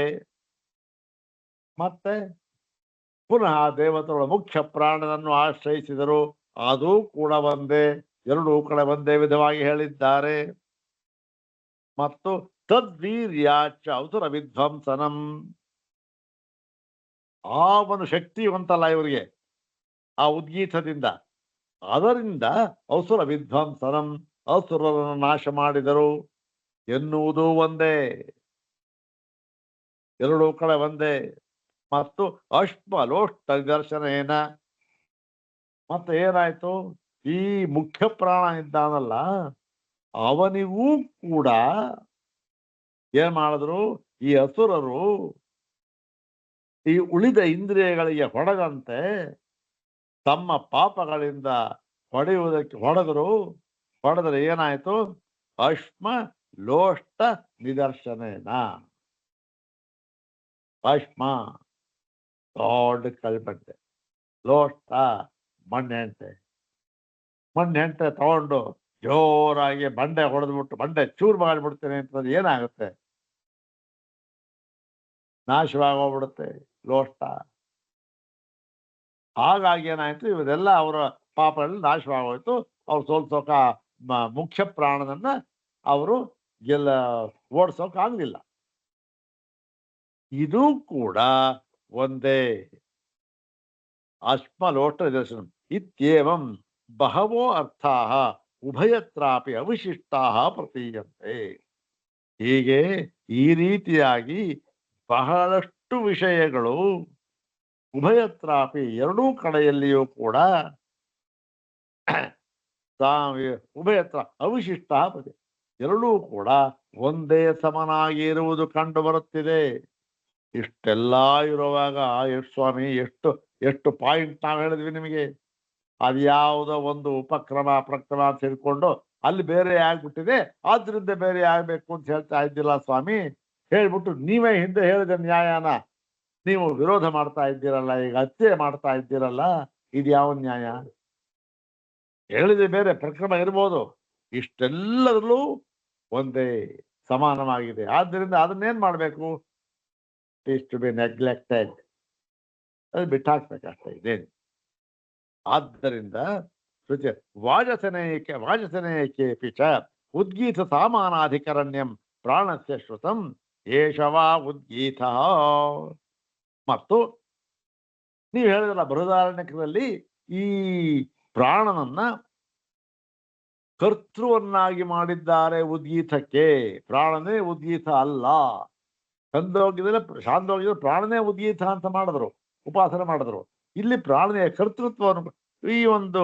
ಮತ್ತೆ ಪುನಃ ದೇವತೆಗಳ ಮುಖ್ಯ ಪ್ರಾಣನನ್ನು ಆಶ್ರಯಿಸಿದರು. ಅದು ಕೂಡ ಒಂದೇ. ಎರಡೂ ಕಡೆ ಒಂದೇ ವಿಧವಾಗಿ ಹೇಳಿದ್ದಾರೆ. ಮತ್ತು ತದ್ವೀರ್ಯಾಚ ಅವಸುರ ವಿಧ್ವಂಸನಂ. ಆ ಒಂದು ಶಕ್ತಿ ಉಂಟಲ್ಲ ಇವರಿಗೆ ಆ ಉದ್ಗೀತದಿಂದ, ಅದರಿಂದ ಅಸುರ ವಿಧ್ವಂಸನಂ, ಅಸುರರನ್ನು ನಾಶ ಮಾಡಿದರು ಎನ್ನುವುದು ಒಂದೇ. ಎರಡೂ ಕಡೆ ಒಂದೇ. ಮತ್ತು ಅಶ್ಮಲೋಷ್ಟ ನಿದರ್ಶನೇನ. ಮತ್ತೆ ಏನಾಯ್ತು, ಈ ಮುಖ್ಯ ಪ್ರಾಣ ಇದ್ದಾನಲ್ಲ ಅವನಿಗೂ ಕೂಡ ಏನ್ ಮಾಡಿದ್ರು, ಈ ಅಸುರರು ಈ ಉಳಿದ ಇಂದ್ರಿಯಗಳಿಗೆ ಹೊಡೆದಂತೆ ತಮ್ಮ ಪಾಪಗಳಿಂದ ಹೊಡೆದರೆ ಏನಾಯ್ತು, ಅಶ್ಮ ಲೋಷ್ಟ ನಿದರ್ಶನೇನ. ಅಶ್ಮ ದೊಡ್ಡ ಕಲ್ಪಂತೆ, ಲೋಷ್ಟ ಮಣ್ಣೆಂಟೆ ತಗೊಂಡು ಜೋರಾಗಿ ಬಂಡೆ ಹೊಡೆದ್ಬಿಟ್ಟು ಬಂಡೆ ಚೂರು ಮಾಡಿಬಿಡ್ತೇನೆ ಅಂತಂದ್ರೆ ಏನಾಗುತ್ತೆ, ನಾಶವಾಗೋಗ್ಬಿಡುತ್ತೆ ಲೋಷ್ಟ. ಹಾಗಾಗಿ ಏನಾಯ್ತು, ಇವರೆಲ್ಲ ಅವರ ಪಾಪಗಳಲ್ಲಿ ನಾಶವಾಗೋಯ್ತು. ಅವ್ರು ಸೋಲ್ಸೋಕ ಮುಖ್ಯ ಪ್ರಾಣನನ್ನ ಅವರು ಓಡಿಸೋಕಾಗ್ಲಿಲ್ಲ. ಇದು ಕೂಡ ಒಂದೇ. ಅಶ್ಮಲೋಷ್ಟ ನಿದರ್ಶನಂ ಇತ್ಯೇವಂ ಬಹವೋ ಅರ್ಥಾಃ ಉಭಯತ್ರಾಪಿ ಅವಶಿಷ್ಟಾಃ ಪ್ರತೀಯಂತೆ. ಹೀಗೆ ಈ ರೀತಿಯಾಗಿ ಬಹಳಷ್ಟು ವಿಷಯಗಳು ಉಭಯತ್ರಾಪಿ ಎರಡೂ ಕಡೆಯಲ್ಲಿಯೂ ಕೂಡ ಉಭಯತ್ರ ಅವಶಿಷ್ಟ ಎರಡೂ ಕೂಡ ಒಂದೇ ಸಮನಾಗಿ ಇರುವುದು ಕಂಡು ಬರುತ್ತಿದೆ. ಇಷ್ಟೆಲ್ಲ ಇರುವಾಗ ಎಷ್ಟು ಸ್ವಾಮಿ, ಎಷ್ಟು ಪಾಯಿಂಟ್ ನಾವು ಹೇಳಿದ್ವಿ ನಿಮಗೆ. ಅದ್ಯಾವುದೋ ಒಂದು ಉಪಕ್ರಮ ಪ್ರಕ್ರಮ ಸೇರಿಕೊಂಡು ಅಲ್ಲಿ ಬೇರೆ ಆಗ್ಬಿಟ್ಟಿದೆ, ಆದ್ರಿಂದ ಬೇರೆ ಆಗ್ಬೇಕು ಅಂತ ಹೇಳ್ತಾ ಇದ್ದಿಲ್ಲ ಸ್ವಾಮಿ. ಹೇಳ್ಬಿಟ್ಟು ನೀವೇ ಹಿಂದೆ ಹೇಳಿದ ನ್ಯಾಯನ ನೀವು ವಿರೋಧ ಮಾಡ್ತಾ ಇದ್ದೀರಲ್ಲ, ಈಗ ಹತ್ಯೆ ಮಾಡ್ತಾ ಇದ್ದೀರಲ್ಲ, ಇದು ಯಾವ ನ್ಯಾಯ? ಹೇಳಿದ್ರೆ ಬೇರೆ ಪ್ರಕ್ರಮ ಇರ್ಬೋದು, ಇಷ್ಟೆಲ್ಲದರಲ್ಲೂ ಒಂದೇ ಸಮಾನವಾಗಿದೆ. ಆದ್ದರಿಂದ ಅದನ್ನೇನ್ ಮಾಡ್ಬೇಕು, ಇಸ್ ಟು ಬಿ ನೆಗ್ಲೆಕ್ಟೆಡ್, ಅದು ಬಿಟ್ಟಾಕ್ಬೇಕಷ್ಟೇ, ಇದೇನು. ಆದ್ದರಿಂದ ವಾಜಸನೇಯಕ್ಕೆ ಪಿಚ ಉದ್ಗೀತ ಸಾಮಾನಾಧಿಕರಣ್ಯಂ ಪ್ರಾಣಸ್ಯ ಶ್ರುತಂ ಏಷವಾ ಉದ್ಗೀತ. ಮತ್ತು ನೀವು ಹೇಳಿದ್ರಲ್ಲ ಬೃಹದಾರಣ್ಯಕದಲ್ಲಿ ಈ ಪ್ರಾಣನನ್ನ ಕರ್ತೃವನ್ನಾಗಿ ಮಾಡಿದ್ದಾರೆ ಉದ್ಗೀತಕ್ಕೆ. ಪ್ರಾಣನೇ ಉದ್ಗೀತ ಅಲ್ಲ. ಶಾಂತೋಗಿದ್ರೆ ಪ್ರಾಣನೇ ಉದ್ಗೀತ ಅಂತ ಮಾಡಿದ್ರು, ಉಪಾಸನೆ ಮಾಡಿದ್ರು. ಇಲ್ಲಿ ಪ್ರಾಣನೇ ಕರ್ತೃತ್ವವನ್ನು, ಈ ಒಂದು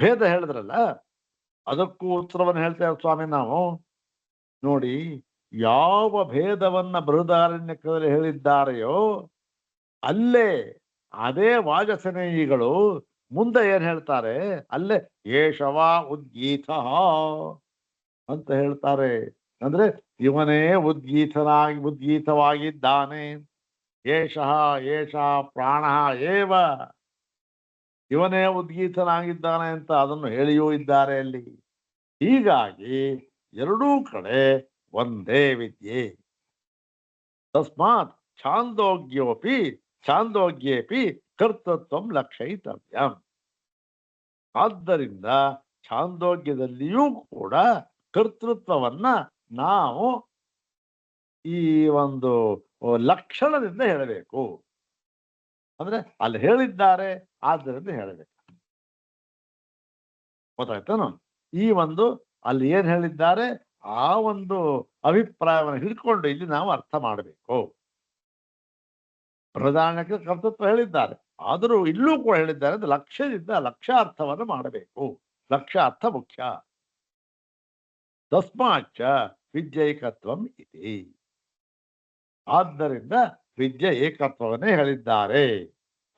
ಭೇದ ಹೇಳಿದ್ರಲ್ಲ, ಅದಕ್ಕೂ ಉತ್ತರವನ್ನು ಹೇಳ್ತೇವೆ ಸ್ವಾಮಿ ನಾವು. ನೋಡಿ, ಯಾವ ಭೇದವನ್ನ ಬೃಹದಾರಣ್ಯಕದಲ್ಲಿ ಹೇಳಿದ್ದಾರೆಯೋ ಅಲ್ಲೇ ಅದೇ ವಾಜಸನೇಯಿಗಳು ಮುಂದೆ ಏನ್ ಹೇಳ್ತಾರೆ, ಅಲ್ಲೇ ಏಷವಾ ಉದ್ಗೀತ ಅಂತ ಹೇಳ್ತಾರೆ. ಅಂದ್ರೆ ಇವನೇ ಉದ್ಗೀತವಾಗಿದ್ದಾನೆ. ಏಷ ಪ್ರಾಣ ಏವ, ಇವನೇ ಉದ್ಗೀತನಾಗಿದ್ದಾನೆ ಅಂತ ಅದನ್ನು ಹೇಳಿಯೂ ಇದ್ದಾರೆ ಅಲ್ಲಿ. ಹೀಗಾಗಿ ಎರಡೂ ಕಡೆ ಒಂದೇ ವಿದ್ಯೆ. ತಸ್ಮಾತ್ ಛಾಂದೋಗ್ಯೇಪಿ ಕರ್ತೃತ್ವಂ ಲಕ್ಷಯಿತವ್ಯಂ. ಆದ್ದರಿಂದ ಛಾಂದೋಗ್ಯದಲ್ಲಿಯೂ ಕೂಡ ಕರ್ತೃತ್ವವನ್ನ ನಾವು ಈ ಒಂದು ಲಕ್ಷಣದಿಂದ ಹೇಳಬೇಕು. ಅಂದ್ರೆ ಅಲ್ಲಿ ಹೇಳಿದ್ದಾರೆ, ಆದ್ದರಿಂದ ಹೇಳಬೇಕು. ಗೊತ್ತಾಯ್ತಾನು? ಈ ಒಂದು ಅಲ್ಲಿ ಏನ್ ಹೇಳಿದ್ದಾರೆ ಆ ಒಂದು ಅಭಿಪ್ರಾಯವನ್ನು ಹಿಡ್ಕೊಂಡು ಇಲ್ಲಿ ನಾವು ಅರ್ಥ ಮಾಡಬೇಕು. ಪ್ರಧಾನಕ್ಕೆ ಕರ್ತೃತ್ವ ಹೇಳಿದ್ದಾರೆ, ಆದರೂ ಇಲ್ಲೂ ಕೂಡ ಹೇಳಿದ್ದಾರೆ ಅಂದ್ರೆ ಲಕ್ಷ್ಯದಿಂದ ಲಕ್ಷ್ಯಾರ್ಥವನ್ನು ಮಾಡಬೇಕು. ಲಕ್ಷ್ಯ ಅರ್ಥ ಮುಖ್ಯ. ತಸ್ಮಾಚ್ಚ ವಿದ್ಯೈಕತ್ವಂ ಇತಿ. ಆದ್ದರಿಂದ ವಿದ್ಯೆ ಏಕತ್ವವನ್ನೇ ಹೇಳಿದ್ದಾರೆ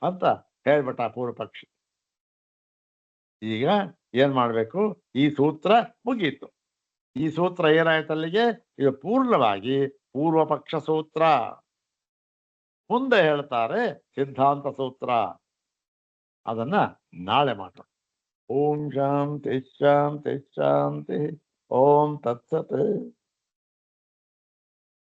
ಅಂತ ಹೇಳ್ಬಿಟ್ಟ ಪೂರ್ವ ಪಕ್ಷಿ. ಈಗ ಏನ್ ಮಾಡ್ಬೇಕು, ಈ ಸೂತ್ರ ಮುಗೀತು. ಈ ಸೂತ್ರ ಏನಾಯ್ತು ಅಲ್ಲಿಗೆ? ಇದು ಪೂರ್ಣವಾಗಿ ಪೂರ್ವ ಪಕ್ಷ ಸೂತ್ರ. ಮುಂದೆ ಹೇಳ್ತಾರೆ ಸಿದ್ಧಾಂತ ಸೂತ್ರ. ಅದನ್ನ ನಾಳೆ ಮಾಡೋಣ. ಓಂ ಶಾಂತಿ ಶಾಂತಿ ಶಾಂತಿ. ಓಂ ತತ್ಸತ್.